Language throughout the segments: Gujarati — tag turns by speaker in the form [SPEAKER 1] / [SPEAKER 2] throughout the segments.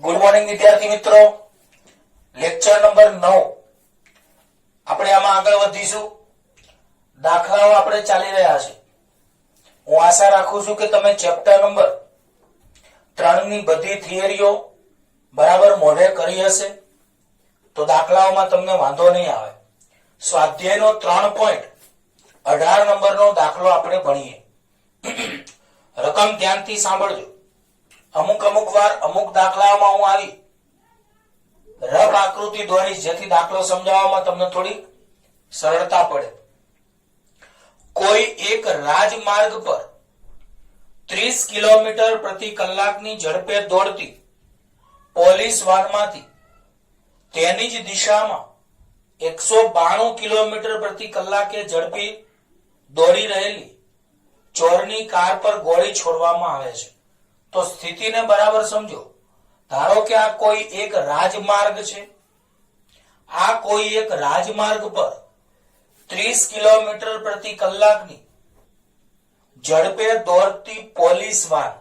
[SPEAKER 1] ગુડ મોર્નિંગ વિદ્યાર્થી મિત્રો, લેક્ચર નંબર 9 આપણે આમાં આગળ વધીશું. દાખલાઓ આપણે ચાલી રહ્યા છે. હું આશા રાખું છું કે તમે ચેપ્ટર નંબર 3 ની બધી થિયરીઓ બરાબર મોઢે કરી હશે, તો દાખલાઓમાં તમને વાંધો નહીં આવે. સ્વાધ્યાયનો 3.18 નંબરનો દાખલો આપણે ભણીએ. રકમ ધ્યાનથી સાંભળજો. અમુક વાર અમુક દાખલાઓમાં હું આવી રફ આકૃતિ દોરીશ, જેથી દાખલો સમજાવવામાં તમને થોડી સરળતા પડે. કોઈ એક રાજમાર્ગ પર 30 કિલોમીટર પ્રતિ કલાકની ઝડપે દોડતી પોલીસ વાનમાંથી તેની જ દિશામાં 192 કિલોમીટર પ્રતિ કલાકે ઝડપી દોડી રહેલી ચોરની કાર પર ગોળી છોડવામાં આવે છે. તો સ્થિતિને બરાબર સમજો. ધારો કે આ કોઈ એક રાજમાર્ગ છે. આ કોઈ એક રાજમાર્ગ પર 30 કિલોમીટર પ્રતિ કલાકની ઝડપે દોડતી પોલીસ વાન,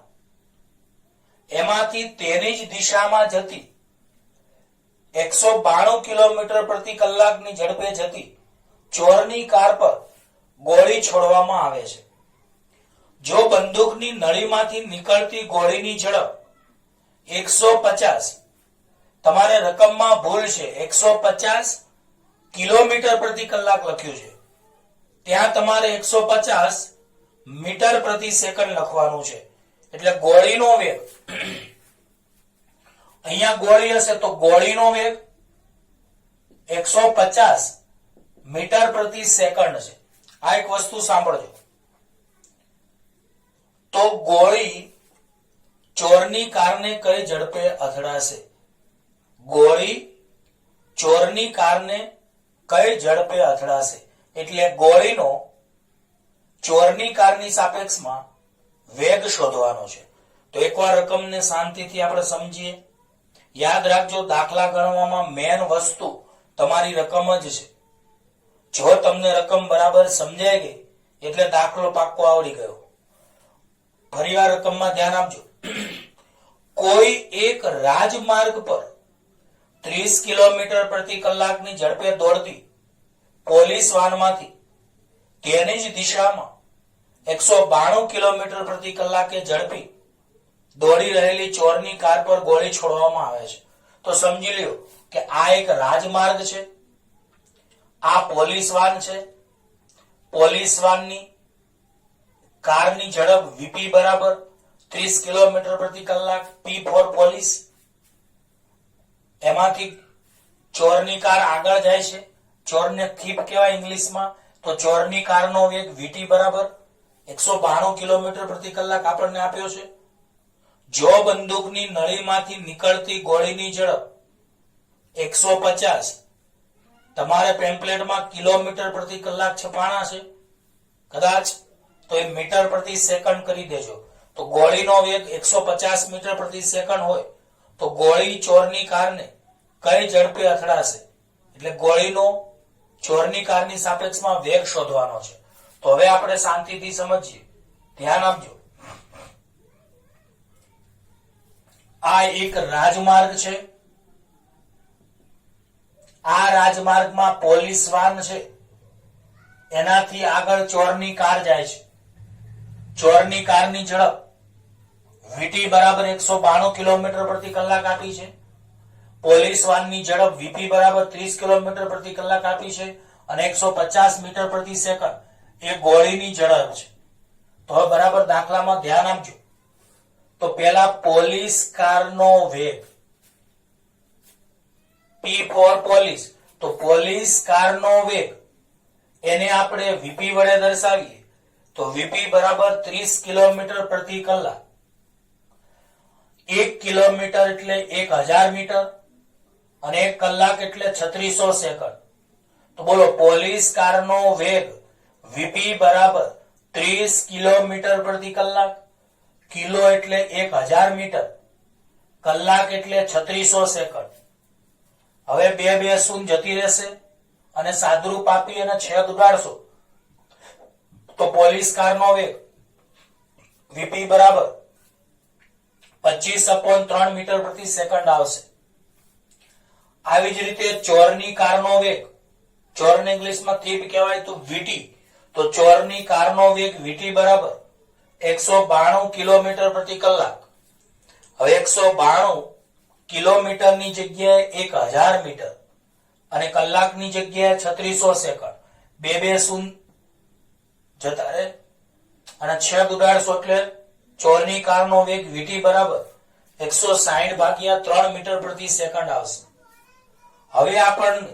[SPEAKER 1] એમાંથી તેની જ દિશામાં જતી 192 કિલોમીટર પ્રતિ કલાકની ઝડપે જતી ચોરની કાર પર ગોળી છોડવામાં આવે છે. જો બંદૂકની નળીમાંથી નીકળતી ગોળીની ઝડપ 150, તમારે રકમમાં ભૂલ છે, 150 કિલોમીટર પ્રતિ કલાક લખ્યું છે, ત્યાં તમારે 150 મીટર પ્રતિ સેકન્ડ લખવાનું છે. એટલે ગોળીનો વેગ, અહીંયા ગોળી હશે તો ગોળીનો વેગ 150 મીટર પ્રતિ સેકન્ડ છે. આ એક વસ્તુ સાંભળજો. તો ગોળી ચોરની કારને કઈ ઝડપે અથડાશે? ગોળી ચોરની કારને કઈ ઝડપે અથડાશે? એટલે ગોળીનો ચોરની કારની સાપેક્ષમાં વેગ શોધવાનો છે. તો એકવાર રકમને શાંતિથી આપણે સમજીએ. યાદ રાખજો, દાખલા ગણવામાં મેન વસ્તુ તમારી રકમ જ છે. જો તમને રકમ બરાબર સમજાઈ ગઈ એટલે દાખલો પાક્કો આવડી ગયો. ફરીવાર રકમમાં ધ્યાન આપજો. કોઈ એક રાજમાર્ગ પર 30 કિલોમીટર પ્રતિ કલાકની ઝડપે દોડતી પોલીસ વાનમાંથી તેની જ દિશામાં 192 કિલોમીટર પ્રતિ કલાકે ઝડપી દોડી રહેલી ચોરની કાર પર ગોળી છોડવામાં આવે છે. તો સમજી લ્યો કે આ એક રાજમાર્ગ છે, આ પોલીસ વાન છે. પોલીસ વાનની કારની ઝડપ વીપી બરાબર 30 કિલોમીટર પ્રતિ કલાક, પી ફોર પોલીસ. એમાંથી ચોરની કાર આગળ જાય છે. ચોરને થીપ કહેવાય ઇંગ્લિશમાં. તો ચોરની કારનો વેગ વીટી બરાબર 192 કિલોમીટર પ્રતિ કલાક આપણને આપ્યો છે. જો બંદૂકની નળીમાંથી નીકળતી ગોળીની ઝડપ 150, તમારે પેમ્પલેટમાં કિલોમીટર પ્રતિ કલાક છપાણા છે કદાચ, તો એ મીટર પ્રતિ સેકન્ડ કરી દેજો. તો ગોળીનો વેગ 150 મીટર પ્રતિ સેકન્ડ હોય તો ગોળી ચોરની કારને કઈ ઝડપે અથડાશે? એટલે ગોળીનો ચોરની કારની સાપેક્ષમાં વેગ શોધવાનો છે. તો હવે આપણે શાંતિથી સમજીએ, ધ્યાન આપજો. આ એક રાજમાર્ગ છે. આ રાજમાર્ગમાં પોલીસ વાન છે, એનાથી આગળ ચોરની કાર જાય છે. ચોરની કારની ઝડપ વીટી બરાબર 192 કિલોમીટર પ્રતિ કલાક આપી છે. પોલીસ વાનની ઝડપ વીપી બરાબર 30 કિલોમીટર પ્રતિ કલાક આપી છે અને 150 મીટર પ્રતિ સેકન્ડ એ ગોળીની ઝડપ છે. તો હવે બરાબર દાખલામાં ધ્યાન આપજો. તો પહેલા પોલીસ કારનો વેગ, પી ફોર પોલીસ. તો પોલીસ કારનો વેગ એને આપણે વીપી વડે દર્શાવીએ તો વીપી બરાબર 30 કિલોમીટર પ્રતિ કલાક. 1 કિલોમીટર એટલે 1000 મીટર અને 1 કલાક એટલે 3600 સેકન્ડ. તો બોલો, પોલીસ કારનો વેગ વીપી બરાબર 30 કિલોમીટર પ્રતિ કલાક. કિલો એટલે 1000 મીટર, કલાક એટલે 3600 સેકન્ડ. હવે બે શૂન્ય જતી રહેશે અને સાદુરૂપ આપી અને છેદ ઉડાડશો તો પોલીસ કારનો વેગ વીપી બરાબર 25/3 મીટર પ્રતિ સેકન્ડ આવશે. આવી જ રીતે ચોરની કારનો વેગ, ચોરને ઇંગ્લિશમાં થીપ કહેવાય તો વીટી, તો ચોરની કારનો વેગ વીટી બરાબર 192 કિલોમીટર પ્રતિ કલાક. હવે 192 કિલોમીટરની જગ્યાએ 1000 મીટર અને કલાકની જગ્યાએ 3600 સેકન્ડ, બે શૂન્ય જતા રહે અને છેદ ઉડાડશો એટલે ચોરની કારનો વેગ વીટી બરાબર 160/3 મીટર પ્રતિ સેકન્ડ આવશે. હવે આપણને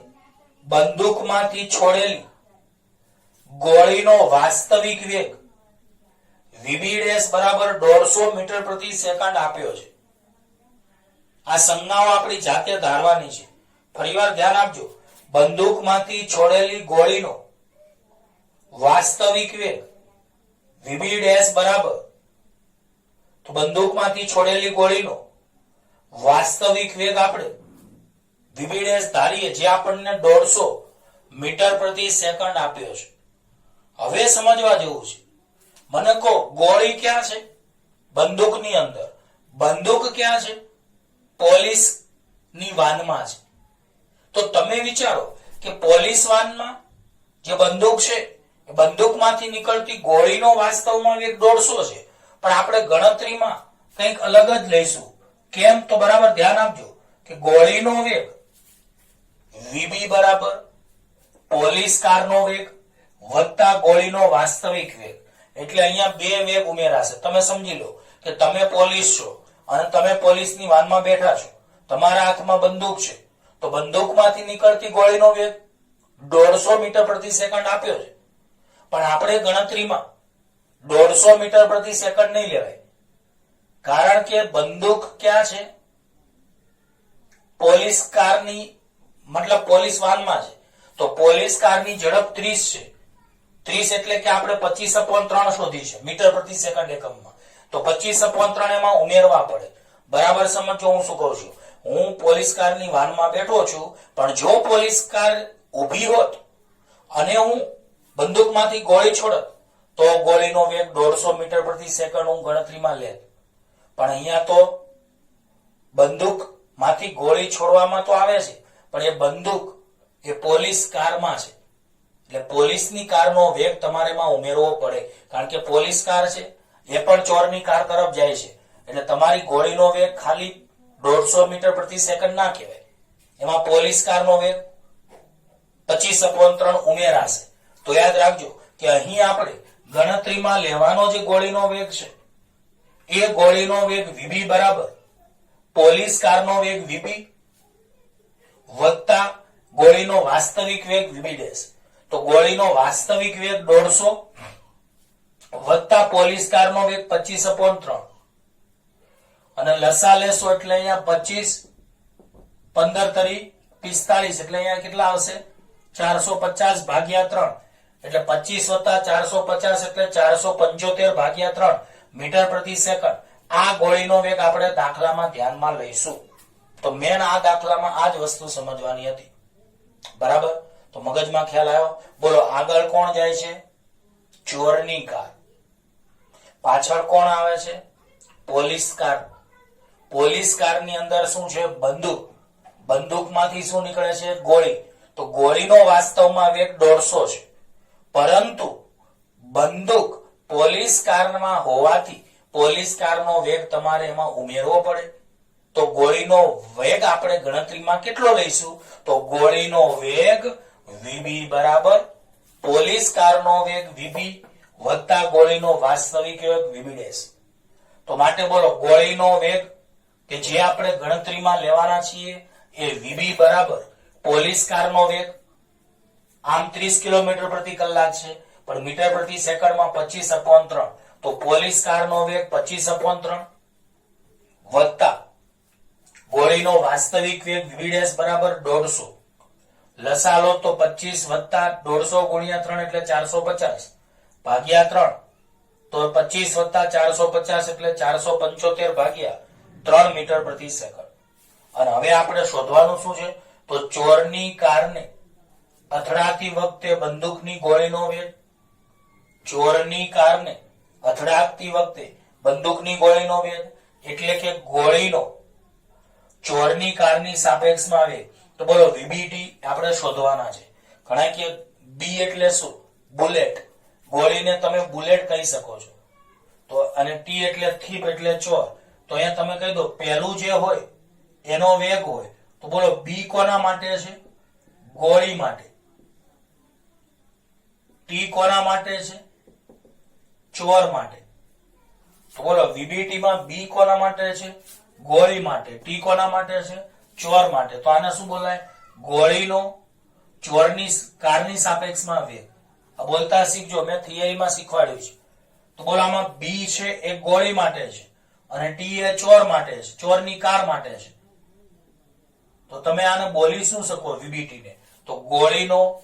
[SPEAKER 1] બંદૂકમાંથી છોડેલી ગોળીનો વાસ્તવિક વેગ વીબી' બરાબર 150 મીટર પ્રતિ સેકન્ડ આપ્યો છે. આ સંજ્ઞાઓ આપણી જાતે ધારવાની છે. ફરીવાર ધ્યાન આપજો, બંદૂકમાંથી છોડેલી ગોળીનો વાસ્તવિક વેગ વીબી' બરાબર, તો બંદૂકમાંથી છોડેલી ગોળીનો વાસ્તવિક વેગ આપણે વીબી' ધારીએ, જે આપણને 150 મીટર પ્રતિ સેકન્ડ આપ્યો છે. હવે સમજવા જેવું છે. મને કહો, ગોળી ક્યાં છે? બંદૂકની અંદર. બંદૂક ક્યાં છે? પોલીસની વાનમાં છે. તો તમે વિચારો કે પોલીસ વાનમાં જે બંદૂક છે એ બંદૂકમાંથી નીકળતી ગોળીનો વાસ્તવમાં વેગ 150 છે, પણ આપણે ગણતરીમાં કંઈક અલગ જ લઈશું. કેમ? તો બરાબર ધ્યાન આપજો કે ગોળીનો વેગ વીબી બરાબર પોલીસ કારનો વેગ વત્તા ગોળીનો વાસ્તવિક વેગ. એટલે અહીંયા બે વેગ ઉમેરાશે. તમે સમજી લો કે તમે પોલીસ છો અને તમે પોલીસની વાનમાં બેઠા છો, તમારા હાથમાં બંદૂક છે, તો બંદૂકમાંથી નીકળતી ગોળીનો વેગ 150 મીટર પ્રતિ સેકન્ડ આપ્યો છે, પણ આપણે ગણતરીમાં 150 મીટર પ્રતિ સેકન્ડ નહીં લેવાય, કારણ કે બંદૂક ક્યાં છે? પોલીસ કારની, મતલબ પોલીસ વાનમાં છે. તો પોલીસ કારની ઝડપ 30 છે. 30 એટલે કે આપણે 25/3 શોધી છે મીટર પ્રતિ સેકન્ડ એકમમાં, તો 25/3 એમાં ઉમેરવા પડે. બરાબર સમજો હું શું કહું છું? હું પોલીસ કારની વાનમાં બેઠો છું, પણ જો પોલીસ કાર ઊભી હોત અને હું બંદૂકમાંથી ગોળી છોડત તો ગોળીનો વેગ 150 મીટર પ્રતિ સેકન્ડ હું ગણતરીમાં લેત. પણ અહીંયા તો બંદૂકમાંથી ગોળી છોડવામાં તો આવે છે, પણ એ બંદૂક એ પોલીસ કારમાં છે, એટલે પોલીસની કારનો વેગ તમારે એમાં ઉમેરવો પડે, કારણ કે પોલીસ કાર છે એ પણ ચોરની કાર તરફ જાય છે, એટલે તમારી ગોળીનો વેગ ખાલી 150 મીટર પ્રતિ સેકન્ડ ના કહેવાય, એમાં પોલીસ કારનો વેગ 25/3 ઉમેરાશે. તો યાદ રાખજો કે અહીં આપણે ગણતરીમાં લેવાનો જે ગોળીનો વેગ છે એ ગોળીનો વેગ વીબી બરાબર પોલીસ કારનો વેગ વીબી વત્તા ગોળીનો વાસ્તવિક વેગ વીબી'. તો ગોળીનો વાસ્તવિક વેગ 150 વત્તા પોલીસ કારનો વેગ 25/3 અને લસા લેશો એટલે અહીંયા 25 15 તરી 45, એટલે અહીંયા કેટલા આવશે? 450/3, એટલે 25 વત્તા 450 એટલે 475/3 મીટર પ્રતિ સેકન્ડ. આ ગોળીનો વેગ આપણે દાખલામાં ધ્યાનમાં લઈશું. તો મેન આ દાખલામાં આ જ વસ્તુ સમજવાની હતી. બરાબર? તો મગજમાં ખ્યાલ આવ્યો? બોલો, આગળ કોણ જાય છે? ચોરની કાર. પાછળ કોણ આવે છે? Police car. પોલીસ કારની અંદર શું છે? બંદૂક. બંદૂકમાંથી શું નીકળે છે? ગોળી. તો ગોળીનો વાસ્તવમાં વેગ 150 છે, પરંતુ બંદૂક પોલીસ કારમાં હોવાથી પોલીસ કારનો વેગ તમારે એમાં ઉમેરવો પડે. તો ગોળીનો વેગ આપણે ગણતરીમાં કેટલો લઈશું? તો ગોળીનો વેગ વીબી બરાબર પોલીસ કારનો વેગ વીબી વત્તા ગોળીનો વાસ્તવિક વેગ વીબી'. તો માટે બોલો, ગોળીનો વેગ કે જે આપણે ગણતરીમાં લેવાના છીએ એ વીબી બરાબર પોલીસ કારનો વેગ, આમ 30 કિલોમીટર પ્રતિ કલાક છે, પણ મીટર પ્રતિ સેકન્ડમાં 25/3, તો પોલીસ કારનો વેગ 25/3 વત્તા ગોળીનો વાસ્તવિક વેગ વીબી' બરાબર 150. લસા લો તો 25 વત્તા 150 ગુણ્યા 3 એટલે 450 ભાગ્યા 3, તો 25 વત્તા 450 એટલે 475/3 મીટર પ્રતિ સેકન્ડ. અને હવે આપણે શોધવાનું શું છે? તો ચોરની કારને અથડાતી વખતે બંદૂકની ગોળીનો વેગ, ચોરની કારને અથડાતી વખતે બંદૂકની ગોળીનો વેગ, એટલે કે ગોળીનો ચોરની કારની સાપેક્ષમાં વેગ. તો બોલો વીબીટી આપણે શોધવાના છે. ઘણા કે બી એટલે શું? બુલેટ. ગોળીને તમે બુલેટ કહી શકો છો. તો અને ટી એટલે થીપ એટલે ચોર. તો અહીંયા તમે કહી દો પહેલું જે હોય એનો વેગ હોય. તો બોલો બી કોના માટે છે? ગોળી માટે. ટી કોના માટે છે? ચોર માટે. તો બોલો વીબીટી માં બી કોના માટે છે? ગોળી માટે. ટી કોના માટે છે? ચોર માટે. તો આને શું બોલાય? ગોળીનો ચોરની કારની સાપેક્ષમાં વેગ. આ બોલતા શીખજો, મેં થિયરીમાં શીખવાડ્યું છે. તો બોલો આમાં બી છે એ ગોળી માટે છે અને ટી એ ચોર માટે છે, ચોરની કાર માટે છે. તો તમે આને બોલી શું શકો વીબીટી ને? તો ગોળીનો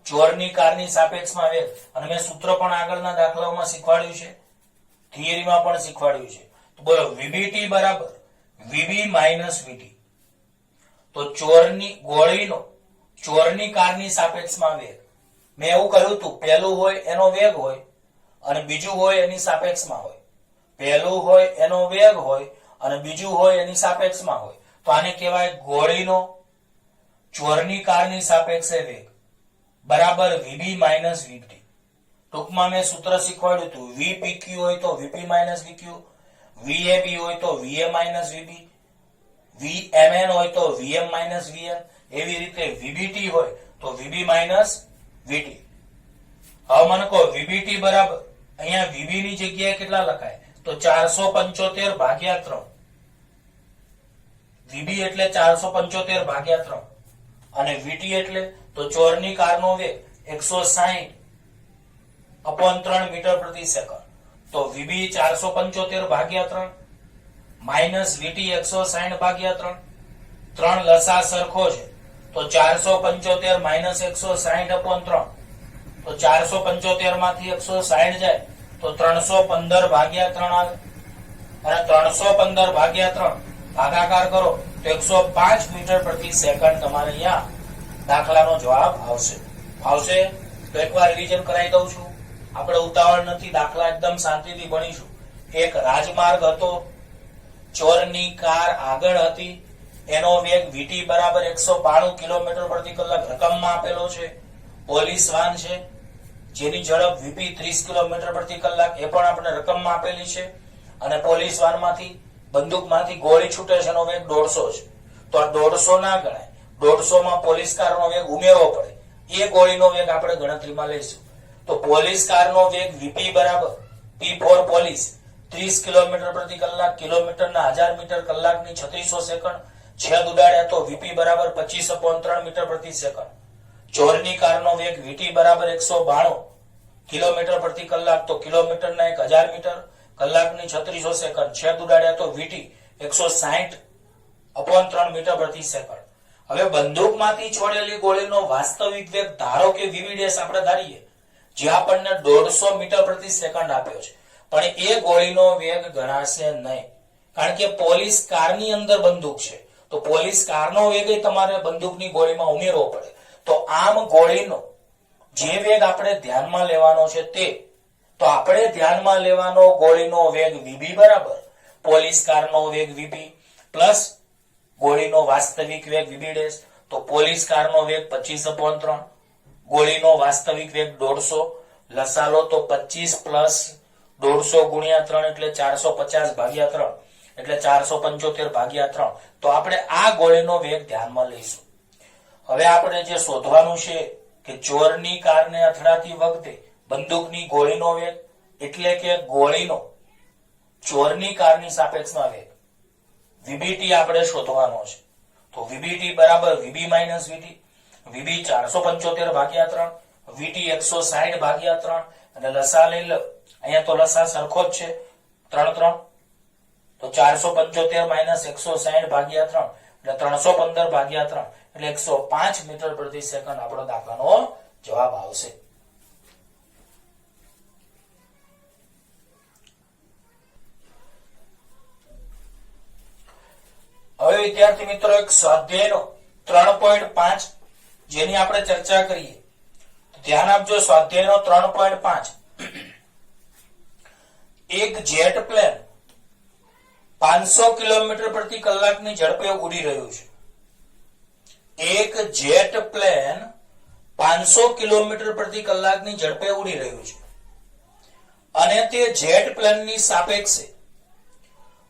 [SPEAKER 1] ચોરની કારની સાપેક્ષમાં વેગ. અને મેં સૂત્ર પણ આગળના દાખલાઓમાં શીખવાડ્યું છે, થિયરીમાં પણ શીખવાડ્યું છે. તો બોલો વીબીટી બરાબર વીબી માઇનસ વીટી. તો ગોળીનો ચોરની કારની સાપેક્ષમાં વેગ. મેં એવું કહ્યું હતું પહેલું હોય એનો વેગ હોય અને બીજું હોય એની સાપેક્ષમાં હોય. પહેલું હોય એનો વેગ હોય અને બીજું હોય એની સાપેક્ષમાં હોય. તો આને કહેવાય ગોળીનો ચોરની કારની સાપેક્ષે વેગ બરાબર વીબી માઇનસ વીટી. ટૂંકમાં મેં સૂત્ર શીખવાડ્યું હતું વીપીક્યુ હોય તો વીપી માઇનસ વીક્યુ, વીએબી હોય તો વીએ માઇનસ વીબી, વીએમએન હોય તો વીએમ માઇનસ વીએન. એવી રીતે વીબીટી હોય તો વીબી માઇનસ વીટી. હવે મને કહો વીબીટી બરાબર અહીંયા વીબી ની જગ્યાએ કેટલા લખાય? તો 475 ભાગ્યા 3. વીબી એટલે 475 ભાગ્યા 3 અને વીટી એટલે તો ચોરની કારનો વેગ 160 અપોન 3 મીટર પ્રતિ સેકન્ડ. તો વીબી 475 ભાગ્યા 3 માઇનસ વીટી 160 ભાગ્યા 3. 3 લસા સરખો છે તો 475 માઇનસ 160 અપોન 3. તો 475 માંથી 160 જાય તો 315 ભાગ્યા 3 આવે અને 315 ભાગ્યા 3 ભાગાકાર કરો તો 105 મીટર પ્રતિ સેકન્ડ તમારે અહીંયા દાખલાનો જવાબ આવશે. આવશે તો એકવાર રિવિઝન કરાવી દઉં છું. આપણે ઉતાવળ નથી, દાખલા એકદમ શાંતિથી ભણીશું. એક રાજમાર્ગ હતો, ચોરની કાર આગળ હતી, એનો વેગ વીટી બરાબર 192 કિલોમીટર પ્રતિ કલાક રકમમાં આપેલો છે. પોલીસ વાન છે જેની ઝડપ વીપી 30 કિલોમીટર પ્રતિ કલાક, એ પણ આપણે રકમમાં આપેલી છે. અને પોલીસ વાનમાંથી બંદૂકમાંથી ગોળી છૂટે છે, એનો વેગ 150 છે. તો આ 150 ના ગણાય, 150 માં પોલીસ કારનો વેગ ઉમેરવો પડે. એ ગોળીનો વેગ આપણે ગણતરીમાં લઈશું. તો પોલીસ કારનો વેગ વીપી બરાબર પી ફોર પોલીસ 30 કિલોમીટર પ્રતિ કલાક, કિલોમીટરના 1000 મીટર કલાકની 3600 સેકન્ડ. છેદ ઉડાડ્યા તો વીપી બરાબર 25/3 મીટર પ્રતિ સેકન્ડ. ચોરની કારનો વેગ વીટી બરાબર 192 કિલોમીટર પ્રતિ કલાક, તો કિલોમીટરના 1000 મીટર કલાકની 3600 સેકન્ડ. છેદ ઉડાડ્યા તો વીટી 160/3 મીટર પ્રતિ સેકન્ડ. હવે બંદૂકમાંથી છોડેલી ગોળીનો વાસ્તવિક વેગ ધારો કે વીવી આપણે ધારીએ, જે આપણને 150 મીટર પ્રતિ સેકન્ડ આપ્યો છે, પણ એ ગોળીનો વેગ ગણાશે નહીં, કારણ કે પોલીસ કારની અંદર બંદૂક છે. તો પોલીસ કારનો વેગ તમારે બંદૂકની ગોળીમાં ઉમેરવો પડે. તો આમ ગોળીનો જે વેગ આપણે ધ્યાનમાં લેવાનો છે તે, તો આપણે ધ્યાનમાં લેવાનો ગોળીનો વેગ વીબી બરાબર પોલીસ કારનો વેગ વીબી પ્લસ ગોળીનો વાસ્તવિક વેગ વીબી ડેશ. તો પોલીસ કારનો વેગ 25/3, ગોળીનો વાસ્તવિક વેગ 150. લસાલો તો 25 પ્લસ 150 ગુણ્યા 3 એટલે 450 ભાગ્યા 3 એટલે 475 ભાગ્યા 3. તો આપણે આ ગોળીનો વેગ ધ્યાનમાં લઈશું. હવે આપણે જે શોધવાનું છે કે ચોરની કારને અથડાતી વખતે બંદૂકની ગોળીનો વેગ, એટલે કે ગોળીનો ચોરની કારની સાપેક્ષમાં વેગ વીબીટી આપણે શોધવાનો છે. તો વીબીટી બરાબર વીબી માઇનસ વીટી. વીબી 475 ભાગ્યા 3, વીટી 160 ભાગ્યા 3 અને લસા લઈ લો. અહીંયા તો લસા સરખો જ છે 3 3. તો 475 માઇનસ 160 ભાગ્યા 3 એટલે 315 ભાગ્યા 3 એટલે 105 મીટર પ્રતિ સેકન્ડ આપણો દાખલાનો જવાબ આવશે. હવે વિદ્યાર્થી મિત્રો એક સ્વાધ્યાયનો 3.5 જેની આપણે ચર્ચા કરીએ. ધ્યાન આપજો, સ્વાધ્યાયનો 3.5. એક જેટ પ્લેન 500 કિલોમીટર પ્રતિ કલાકની ઝડપે ઉડી રહ્યું છે. એક જેટ પ્લેન 500 કિલોમીટર પ્રતિ કલાકની ઝડપે ઉડી રહ્યું છે અને તે જેટ પ્લેનની સાપેક્ષે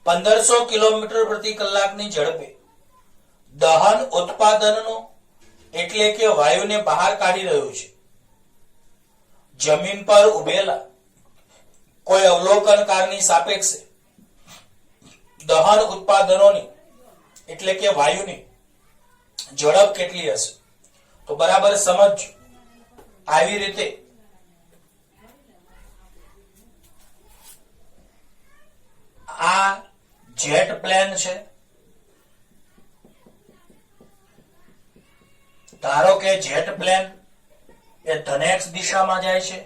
[SPEAKER 1] 1500 કિલોમીટર પ્રતિ કલાકની ઝડપે દહન ઉત્પાદનનો એટલે કે વાયુને બહાર કાઢી રહ્યું છે. જમીન પર ઉભેલા કોઈ અવલોકનકારની સાપેક્ષે દહન ઉત્પાદનોની એટલે કે વાયુની ઝડપ કેટલી હશે? તો બરાબર સમજો. આવી રીતે આ જેટ પ્લેન છે. ધારો કે જેટ પ્લેન એ ધનેક્ષ દિશામાં જાય છે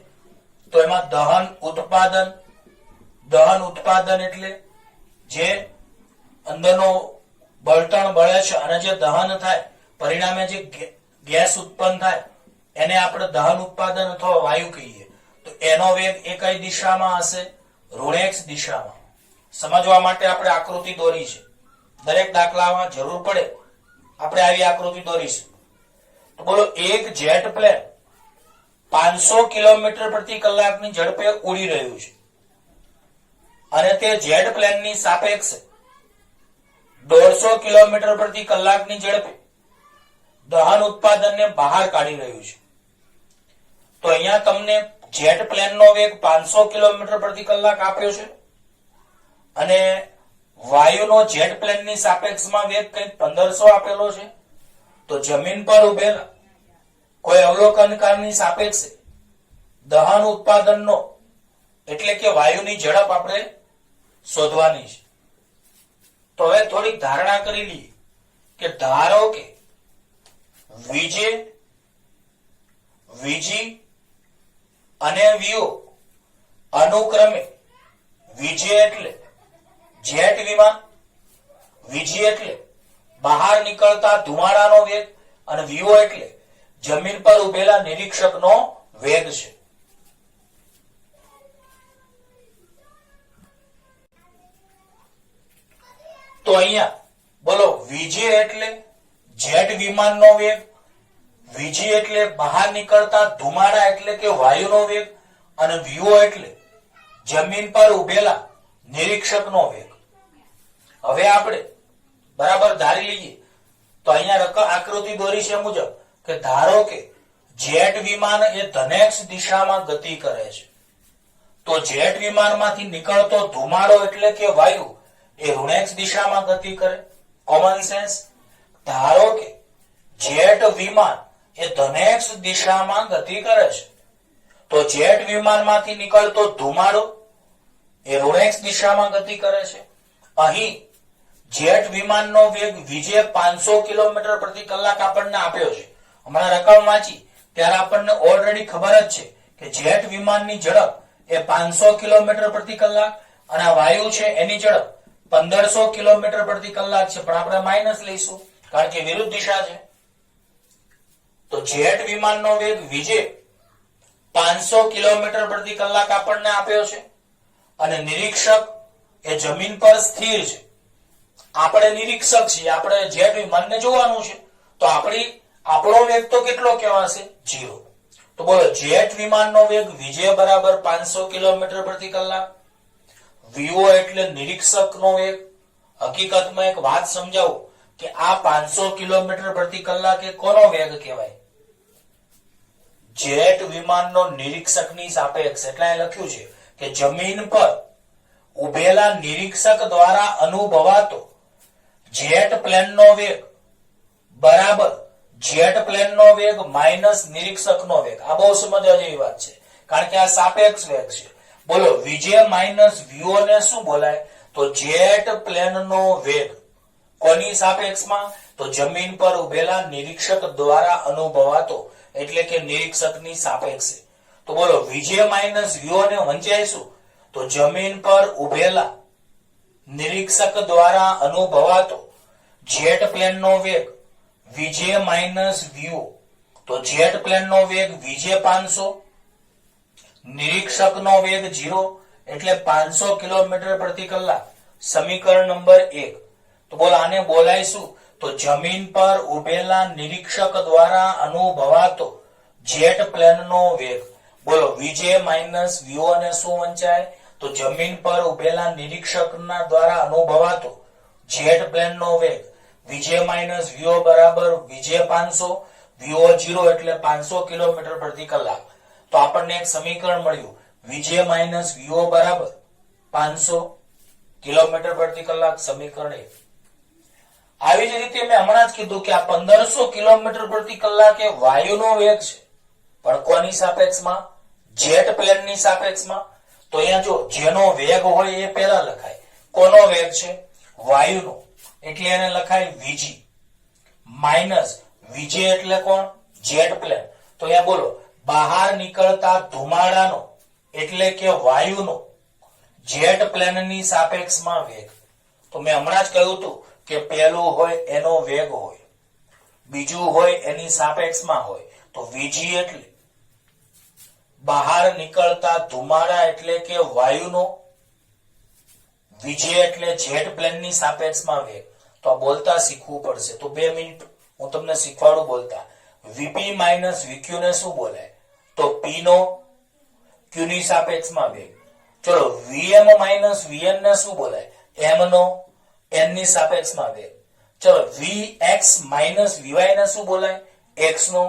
[SPEAKER 1] તો એમાં દહન ઉત્પાદન એટલે જે અંદરનો બળતણ બળે છે અને જે દહન થાય પરિણામે જે ગેસ ઉત્પન્ન થાય એને આપણે દહન ઉત્પાદન અથવા વાયુ કહીએ. તો એનો વેગ એ કઈ દિશામાં હશે? ઋણેક્ષ દિશામાં. સમજવા માટે આપણે આકૃતિ દોરી છે. દરેક દાખલામાં જરૂર પડે આપણે આવી આકૃતિ દોરીશું. તો બોલો, એક જેટ પ્લેન 500 કિલોમીટર પ્રતિ કલાકની ઝડપે ઉડી રહ્યું છે અને તે જેટ પ્લેનની સાપેક્ષે 150 કિલોમીટર પ્રતિ કલાકની ઝડપે દહન ઉત્પાદનને બહાર કાઢી રહ્યું છે. તો અહીંયા તમને જેટ પ્લેનનો વેગ 500 કિલોમીટર પ્રતિ કલાક આપ્યો છે અને વાયુનો જેટ પ્લેનની સાપેક્ષમાં વેગ કંઈક 1500 આપેલો છે. તો જમીન પર ઉભેલા કોઈ અવલોકનકારની સાપેક્ષે દહન ઉત્પાદનનો એટલે કે વાયુની ઝડપ આપણે શોધવાની છે. તો હવે થોડીક ધારણા કરી લઈએ કે ધારો કે વીજી અને વીઓ અનુક્રમે વીજે એટલે જેટ વિમાન, વીજી એટલે બહાર નીકળતા ધુમાડાનો વેગ અને વીઓ એટલે જમીન પર ઉભેલા નિરીક્ષકનો વેગ છે. તો અહીંયા બોલો, વીજે એટલે જેટ વિમાનનો વેગ, વીજી એટલે બહાર નીકળતા ધુમાડા એટલે કે વાયુનો વેગ અને વીઓ એટલે જમીન પર ઉભેલા નિરીક્ષકનો વેગ. હવે આપણે બરાબર ધારી લઈએ તો અહીંયા આકૃતિ દોરી છે મુજબ કે ધારો કે જેટ વિમાન એ ધનેક્ષ દિશામાં ગતિ કરે છે તો જેટ વિમાનમાંથી નીકળતો ધુમાડો એટલે કે વાયુ એ ઋણેક્ષ દિશામાં ગતિ કરે. Common sense. ધારો કે જેટ વિમાન એ ધનેક્ષ દિશામાં ગતિ કરે છે તો જેટ વિમાનમાંથી નીકળતો ધુમાડો એ ઋણેક્ષ દિશામાં ગતિ કરે છે. અહીં જેટ વિમાનનો વેગ વીજે 500 કિલોમીટર પ્રતિ કલાક આપણને આપ્યો છે. હમણાં રકમ વાંચી ત્યારે આપણને ઓલરેડી ખબર જ છે કે જેટ વિમાનની ઝડપ એ 500 કિલોમીટર પ્રતિ કલાક અને આ વાયુ છે એની ઝડપ 1500 કિલોમીટર પ્રતિ કલાક છે. પણ આપણે માઇનસ લઈશું કારણ કે વિરુદ્ધ દિશા છે. તો જેટ વિમાનનો વેગ વીજે 500 કિલોમીટર પ્રતિ કલાક આપણને આપ્યો છે અને નિરીક્ષક એ જમીન પર સ્થિર છે. આપણે નિરીક્ષક છીએ, આપણે જેટ વિમાનને જોવાનું છે તો આપણો વેગ તો કેટલો કહેવાશે? 0. તો બોલો, જેટ વિમાનનો વેગ વીજે બરાબર 500 કિલોમીટર પ્રતિ કલાક. વીઓ એટલે નિરીક્ષકનો વેગ. હકીકતમાં એક વાત સમજાવું કે આ 500 કિલોમીટર પ્રતિ કલાક એ કોનો વેગ કહેવાય? જેટ વિમાનનો નિરીક્ષકની સાપેક્ષ. એટલે લખ્યું છે કે જમીન પર ઉભેલા નિરીક્ષક દ્વારા અનુભવાતો જેટ પ્લેનનો વેગ બરાબર જેટ પ્લેનનો વેગ માઇનસ નિરીક્ષકનો વેગ. આ બહુ સમજવા જેવી વાત છે કારણ કે આ સાપેક્ષ વેગ છે. બોલો, વીજે માઇનસ વીઓ ને શું બોલાય? તો જેટ પ્લેનનો વેગ. કોની સાપેક્ષમાં? તો જમીન પર ઉભેલા નિરીક્ષક દ્વારા અનુભવાતો એટલે કે નિરીક્ષકની સાપેક્ષે. તો બોલો, વીજે માઇનસ વીઓ ને વંચાઈશું તો જમીન પર ઉભેલા નિરીક્ષક દ્વારા અનુભવાતો જેટ પ્લેનનો વેગ વીજે માઇનસ વીઓ. તો જેટ પ્લેનનો વેગ વીજે 500, નિરીક્ષકનો વેગ 0 એટલે 500 કિલોમીટર પ્રતિ કલાક સમીકરણ નંબર 1. તો બોલ આને બોલાય શું? તો જમીન પર ઉભેલા નિરીક્ષક દ્વારા અનુભવાતો જેટ પ્લેનનો વેગ. બોલો વીજે માઇનસ વીઓ ને શું વંચાય? તો જમીન પર ઉભેલા નિરીક્ષકના દ્વારા અનુભવાતો જેટ પ્લેનનો વેગ. વીજે માઇનસ વીઓ બરાબર વીજે 500, વીઓ 0 એટલે 500 કિલોમીટર પ્રતિ કલાક. તો આપણને એક સમીકરણ મળ્યું વીજે માઇનસ વીઓ બરાબર 500 કિલોમીટર પ્રતિ કલાક, સમીકરણ 1. આવી જ રીતે મેં હમણાં જ કીધું કે આ 1500 કિલોમીટર પ્રતિ કલાકે વાયુનો વેગ છે, પણ કોની સાપેક્ષમાં? જેટ પ્લેનની સાપેક્ષમાં. તો અહીંયા જો જેનો વેગ હોય એ પહેલા લખાય. કોનો વેગ છે? વાયુનો, એટલે એને લખાય વીજી માઇનસ વીજે એટલે કોણ? Jet plane. તો અહીંયા બોલો બહાર નીકળતા ધુમાડાનો એટલે કે વાયુનો જેટ પ્લેનની સાપેક્ષમાં વેગ. તો મેં હમણાં જ કહ્યું હતું કે પહેલું હોય એનો વેગ હોય, બીજું હોય એની સાપેક્ષમાં હોય. તો વીજી એટલે બહાર નીકળતા ધુમાડા એટલે કે વાયુનો, વીજે એટલે જેટ પ્લેનની સાપેક્ષમાં વેગ. તો આ બોલતા શીખવું પડશે. તો 2 મિનિટ હું તમને શીખવાડું બોલતા. વીપી માઇનસ વીક્યુ ને શું બોલાય? તો પી નો ક્યુ ની સાપેક્ષમાં વેગ. ચલો વીએમ માઇનસ વીએન ને શું બોલાય? એમ નો એન ની સાપેક્ષમાં વેગ. ચલો વીએક્સ માઇનસ વીવાય ને શું બોલાય? એક્સ નો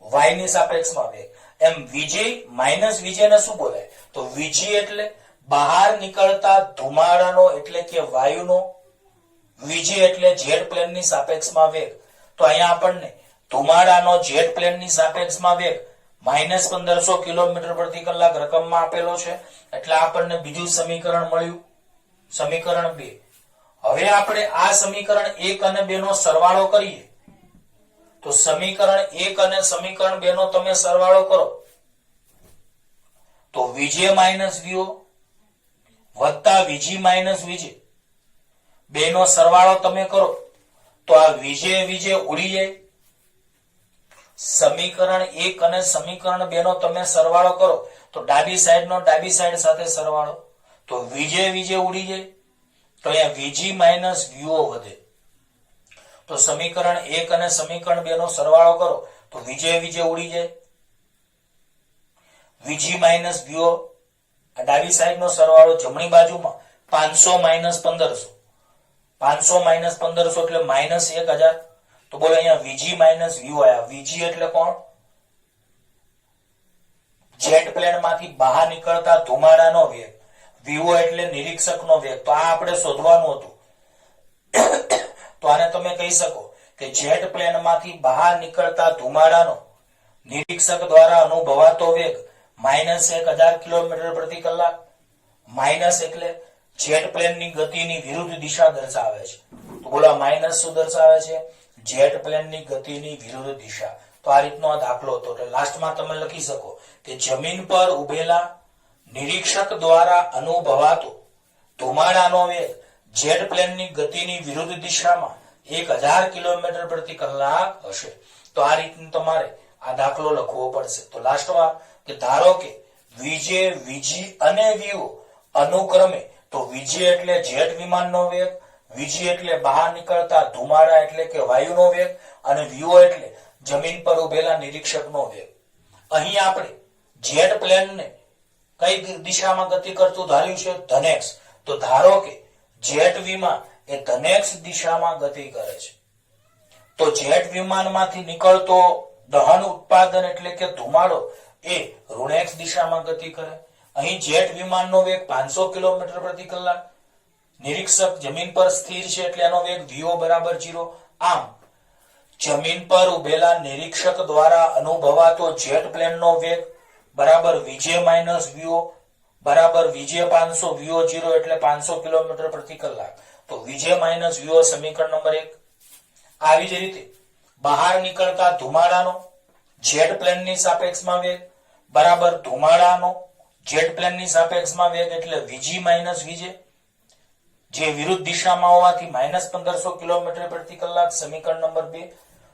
[SPEAKER 1] વાય ની સાપેક્ષમાં વેગ. એમ વીજે માઇનસ વીજે ને શું બોલાય? તો વીજી એટલે બહાર નીકળતા ધુમાડાનો એટલે કે વાયુનો, વીજી એટલે જેટ પ્લેનની સાપેક્ષમાં વેગ. તો અહીંયા આપણને ધુમાડાનો જેટ પ્લેનની સાપેક્ષમાં વેગ -1500 કિલોમીટર પ્રતિ કલાક રકમમાં આપેલો છે, એટલે આપણને બીજું સમીકરણ મળ્યું, સમીકરણ 2. હવે આપણે આ સમીકરણ 1 અને 2 નો સરવાળો કરીએ. તો સમીકરણ 1 અને સમીકરણ 2 નો તમે સરવાળો કરો તો વીજે માઇનસ વીઓ વત્તા વીજી માઇનસ વીજે 2 નો સરવાળો તમે કરો તો આ વીજે વીજે ઉડી જાય. સમીકરણ 1 અને સમીકરણ 2 નો તમે સરવાળો કરો તો ડાબી સાઈડ નો ડાબી સાઈડ સાથે સરવાળો, તો વીજે વીજે ઉડી જાય. તો અહીંયા વીજી માઇનસ વીઓ વધે. તો સમીકરણ 1 અને સમીકરણ 2 નો સરવાળો કરો તો વીજે વીજે ઉડી જાય. વીજી માઇનસ વીઓ ડાબી સાઈડ નો સરવાળો, જમણી બાજુમાં 500 માઇનસ 1500, 500 માઇનસ 1500 એટલે -1000. તો બોલો અહીંયા વીજી માઇનસ વીઓ આયા. વીજી એટલે કોણ? જેટ પ્લેન માંથી બહાર નીકળતા ધુમાડાનો વેગ. વીઓ એટલે નિરીક્ષકનો વેગ. તો આ આપણે શોધવાનું હતું. તો આને તમે કહી શકો કે જેટ પ્લેન માંથી બહાર નીકળતા ધુમાડાનો નિરીક્ષક દ્વારા અનુભવાતો વેગ -1000 કિલોમીટર પ્રતિ કલાક. માઇનસ એટલે જેટ પ્લેનની ગતિની વિરુદ્ધ દિશા દર્શાવે છે. તો બોલો માઇનસ શું દર્શાવે છે? જેટ પ્લેનની ગતિની વિરુદ્ધ દિશા. તો આ રીતનો આ દાખલો હતો. એટલે લાસ્ટમાં તમે લખી શકો કે જમીન પર ઉભેલા નિરીક્ષક દ્વારા અનુભવાતો ધુમાડાનો વેગ જેટ પ્લેનની ગતિની વિરુદ્ધ દિશામાં 1000 કિલોમીટર પ્રતિ કલાક હશે. તો આ રીતનું તમારે આ દાખલો લખવો પડશે. તો લાસ્ટમાં કે ધારો કે વીજે વીજી અને વીઓ અનુક્રમે, તો વીજે એટલે જેટ વિમાનનો વેગ, વીજી એટલે બહાર નીકળતા ધુમાડા એટલે કે વાયુનો વેગ, અને વીઓ એટલે જમીન પર ઉભેલા નિરીક્ષકનો વેગ. અહીં આપણે જેટ પ્લેનને કઈ દિશામાં ગતિ કરતું ધાર્યું છે? ધનેક્ષ. તો ધારો કે જેટ વિમાન એ ધનેક્ષ દિશામાં ગતિ કરે છે, તો જેટ વિમાનમાંથી નીકળતો દહન ઉત્પાદન એટલે કે ધુમાડો એ ઋણેક્ષ દિશામાં ગતિ કરે. અહીં જેટ વિમાનનો વેગ 500 કિલોમીટર પ્રતિ કલાક, નિરીક્ષક જમીન પર સ્થિર છે એટલે એનો વેગ વીઓ બરાબર 0. આમ જમીન પર ઉભેલા નિરીક્ષક દ્વારા અનુભવાતો જેટ પ્લેનનો વેગ બરાબર વીજે માઇનસ વીઓ બરાબર વીજે 500, વીઓ 0 એટલે 500 કિલોમીટર પ્રતિ કલાક. તો વીજે માઇનસ વીઓ સમીકરણ નંબર 1. આવી જ રીતે બહાર નીકળતા ધુમાડાનો જેટ પ્લેનની સાપેક્ષમાં વેગ બરાબર ધુમાડાનો જેટ પ્લેનની સાપેક્ષમાં વેગ એટલે વીજી માઇનસ વીજે, જે વિરુદ્ધ દિશામાં હોવાથી -1500 કિલોમીટર પ્રતિ કલાક, સમીકરણ નંબર 2.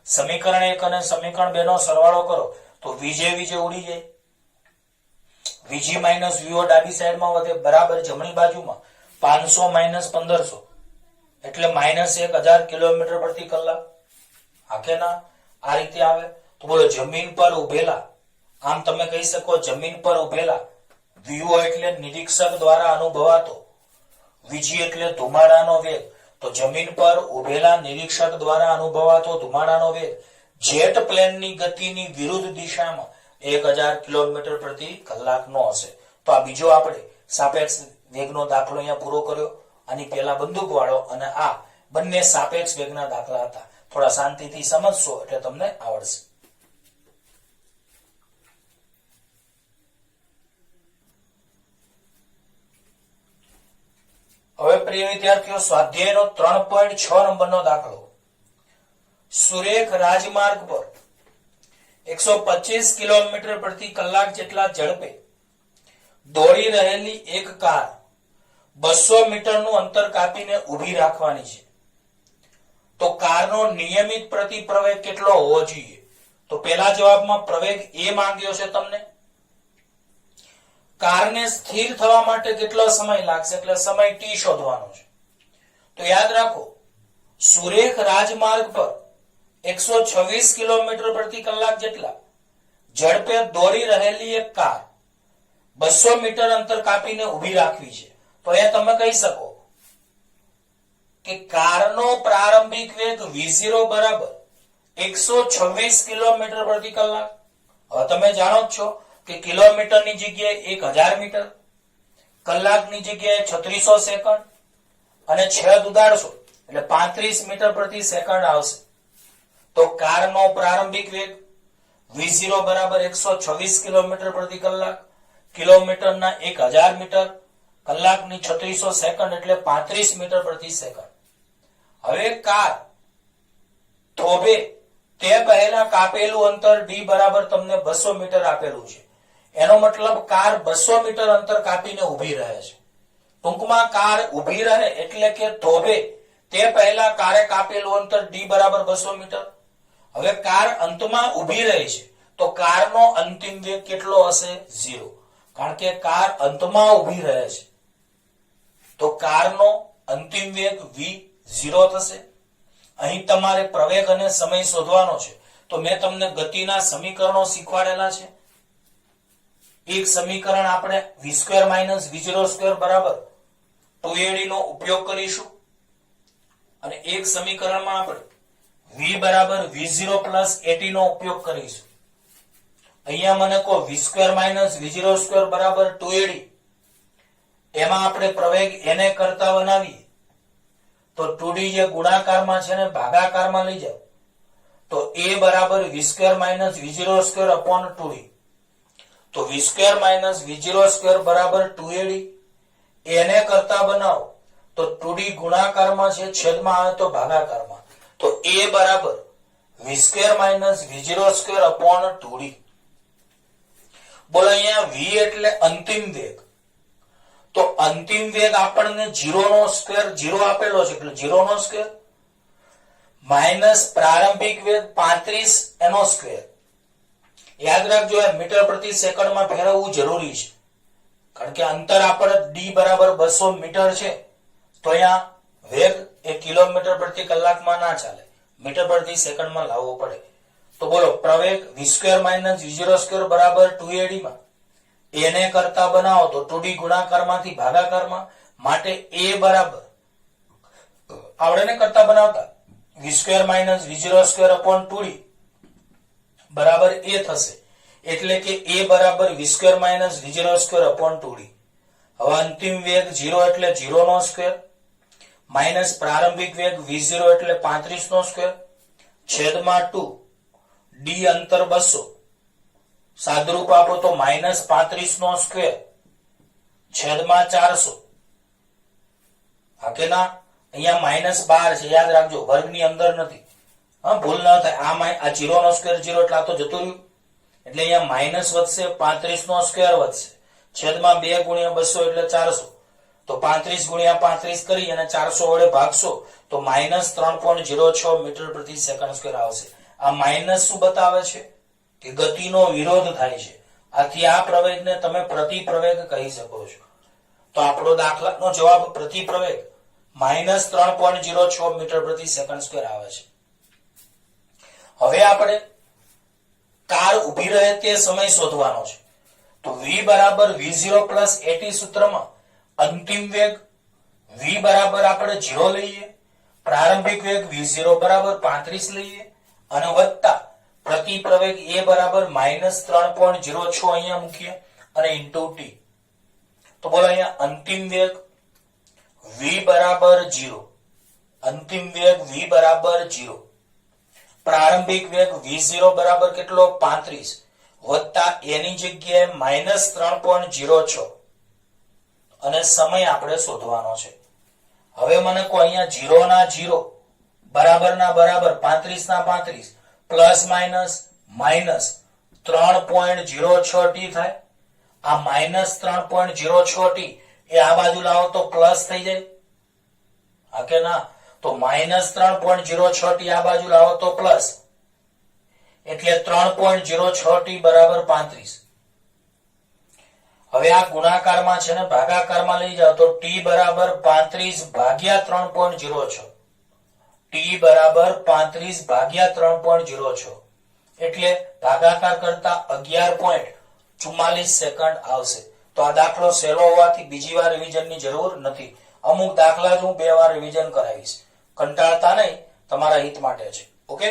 [SPEAKER 1] સમીકરણ 1 અને સમીકરણ 2 નો સરવાળો કરો તો વીજે વીજે ઉડી જાય. વીજી માઇનસ વીઓ ડાબી સાઈડમાં વધે બરાબર જમણી બાજુમાં 500 માઇનસ 1500 એટલે માઇનસ 1000 કિલોમીટર પ્રતિ કલાક. હા કે ના? આ રીતે આવે. તો બોલો જમીન પર ઉભેલા, આમ તમે કહી શકો જમીન પર ઉભેલા. વ્યૂ એટલે નિરીક્ષક દ્વારા અનુભવાતો, વીજી એટલે ધુમાડાનો વેગ. તો જમીન પર ઉભેલા નિરીક્ષક દ્વારા અનુભવાતો ધુમાડાનો વેગ જેટ પ્લેનની ગતિની વિરુદ્ધ દિશામાં 1000 કિલોમીટર પ્રતિ કલાકનો હશે. તો આ બીજો આપણે સાપેક્ષ વેગનો દાખલો અહીંયા પૂરો કર્યો. આની પહેલા બંદૂક વાળો અને આ બંને સાપેક્ષ વેગના દાખલા હતા. થોડા શાંતિથી સમજશો એટલે તમને આવડશે. હવે પ્રિય વિદ્યાર્થીઓ, સ્વાધ્યાયનો 3.6 નંબરનો દાખલો. સુરેખ રાજમાર્ગ પર 125 કિલોમીટર પ્રતિ કલાક જેટલા ઝડપે દોડી રહેલી એક કાર 200 મીટરનું અંતર કાપીને ઊભી રાખવાની છે. તો કારનો નિયમિત પ્રતિ પ્રવેગ કેટલો હોવો જોઈએ? તો પહેલા જવાબમાં પ્રવેગ એ માંગ્યો છે તમને. કારને સ્થિર થવા માટે કેટલો સમય લાગશે એટલે સમય t શોધવાનો છે. તો યાદ રાખો, સુરેખ રાજમાર્ગ પર 126 કિલોમીટર પ્રતિ કલાક જેટલા ઝડપે દોડી રહેલી એક કાર 200 મીટર અંતર કાપીને ઊભી રાખવી છે. તો એ તમે કહી શકો કે કારનો પ્રારંભિક વેગ v0 બરાબર 126 કિલોમીટર પ્રતિ કલાક. હવે તમે જાણો જ છો કે કિલોમીટરની જગ્યાએ 1000 મીટર, કલાકની જગ્યાએ 3600 સેકન્ડ અને છેદ ઉડાડશો એટલે 35 મીટર પ્રતિ સેકન્ડ આવશે. તો કારનો પ્રારંભિક વેગ v0 બરાબર 126 કિલોમીટર પ્રતિ કલાક, કિલોમીટરના 1000 મીટર, કલાકની 3600 સેકન્ડ એટલે 35 મીટર પ્રતિ સેકન્ડ. હવે કાર થોભે તે પહેલા કાપેલું અંતર d બરાબર તમને 200 મીટર આપેલું છે. એનો મતલબ કાર 200 મીટર અંતર કાપીને ઊભી રહે છે. ટૂંકમાં કાર ઊભી રહે એટલે કે થોભે તે પહેલા કારે કાપેલું અંતર d બરાબર 200 મીટર. હવે કાર અંતમાં ઊભી રહી છે તો કારનો અંતિમ વેગ કેટલો હશે? 0. કારણ કે કાર અંતમાં ઊભી રહે છે તો કારનો અંતિમ વેગ v0 થશે. અહીં તમારે પ્રવેગ અને સમય શોધવાનો છે. તો મેં તમને ગતિના સમીકરણો શીખવાડેલા છે. એક સમીકરણ આપણે v² - v02 બરાબર 2ad નો ઉપયોગ કરીશું અને એક સમીકરણમાં આપણે v બરાબર v0 + at નો ઉપયોગ કરીશું. અહીંયા મને કહો v² - v02 બરાબર 2ad. એમાં આપણે પ્રવેગ એને કરતા બનાવીએ તો 2d જે ગુણાકારમાં છે ને ભાગાકારમાં લઈ જાઓ તો a બરાબર v² - v02 / 2d. તો v² - v02 બરાબર 2ad. એને કરતા બનાવો તો 2d ગુણાકારમાં છે, છેદમાં આવે તો ભાગાકારમાં. તો a બરાબર v² - v02 / 2d. બોલો અહીંયા v એટલે અંતિમ વેગ. તો અંતિમ વેગ આપણને 0 આપેલો છે એટલે 0² માઇનસ પ્રારંભિક વેગ 35 એનો સ્ક્વેર. યાદ રાખજો મીટર પ્રતિ સેકન્ડમાં ફેરવવું જરૂરી છે કારણ કે અંતર આપણે d બરાબર 200 મીટર છે તો અહીંયા વેગ એ કિલોમીટર પ્રતિ કલાકમાં ના ચાલે, મીટર પ્રતિ સેકન્ડમાં લાવવો પડે. તો બોલો પ્રવેગ v² - v02 બરાબર 2ad માં એને કરતા બનાવો તો 2d ગુણાકારમાંથી ભાગાકારમાં, માટે a બરાબર આવડે ને કરતા બનાવતા v² - v02 / 2d બરાબર a થશે. એટલે કે a બરાબર v² - v02 / 2d. હવે અંતિમ વેગ 0 એટલે 0² માઇનસ પ્રારંભિક વેગ v0 એટલે 35 છેદમાં 2 d અંતર 200 સાદરૂપ આપો તો -35 છેદમાં 400. હા કે ના? અહીંયા -12 છે, યાદ રાખજો, વર્ગની અંદર નથી. હા, ભૂલ ન થાય. આ 0² 0 એટલે આ તો જતું રહ્યું એટલે અહીંયા માઇનસ વધશે, 35 વધશે, છેદમાં 2 × 200 એટલે 400. તો 35 × 35 કરી અને 400 વડે ભાગશો તો -3.06 મીટર પ્રતિ સેકન્ડ સ્ક્વેર આવશે. આ માઇનસ શું બતાવે છે કે ગતિનો વિરોધ થાય છે. આથી આ પ્રવેગને તમે પ્રતિ પ્રવેગ કહી શકો છો. તો આપણો દાખલાનો જવાબ પ્રતિ પ્રવેગ -3.06 મીટર પ્રતિ સેકન્ડ સ્ક્વેર આવે છે. હવે આપણે કાર ઊભી રહે તે સમય શોધવાનો છે. તો v બરાબર v0 પ્લસ at સૂત્રમાં અંતિમ વેગ v બરાબર આપણે 0 લઈએ, પ્રારંભિક વેગ v0 બરાબર 35 લઈએ અને વત્તા પ્રતિ પ્રવેગ a બરાબર -3.06 અહીંયા મૂકીએ અને ઇન્ટુ t. તો બોલો અહીંયા અંતિમ વેગ v બરાબર 0, અંતિમ વેગ v બરાબર 0, પ્રારંભિક વેગ v0 બરાબર કેટલો 35 વત્તા એની જગ્યાએ -3.06 અને સમય આપણે શોધવાનો છે. હવે મને કહો અહીંયા 0 ના 0 બરાબર ના બરાબર 35 ના 35 પ્લસ માઇનસ માઇનસ 3.06 t થાય. આ -3.06 t એ આ બાજુ લાવો તો પ્લસ થઈ જાય, હા કે ના? તો -3.06 t આ બાજુ લાવો તો પ્લસ, એટલે 3.06 t બરાબર 35. હવે આ ગુણાકારમાં છે ને ભાગાકારમાં લઈ જાઓ તો t બરાબર 35 ભાગ્યા 3.06, t બરાબર 35 ભાગ્યા 3.06 એટલે ભાગાકાર કરતા 11.44 સેકન્ડ આવશે. તો આ દાખલો સહેલો હોવાથી બીજી વાર રિવિઝનની જરૂર નથી. અમુક દાખલા જ હું 2 વાર રિવિઝન કરાવીશ, કંટાળતા નહીં, તમારા હિત માટે છે. ઓકે,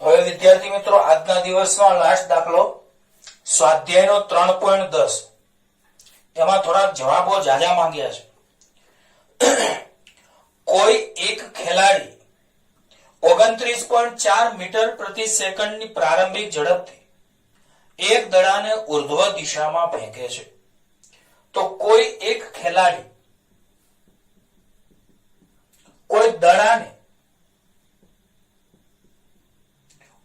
[SPEAKER 1] હવે વિદ્યાર્થી મિત્રો આજના દિવસનો લાસ્ટ દાખલો સ્વાધ્યાયનો 3.10, એમાં થોડાક જવાબો જાજા માંગ્યા છે. કોઈ એક ખેલાડી 29.4 મીટર પ્રતિ સેકન્ડની પ્રારંભિક ઝડપથી એક દડાને ઉર્ધ્વ દિશામાં ફેંકે છે. તો કોઈ એક ખેલાડી કોઈ દડાને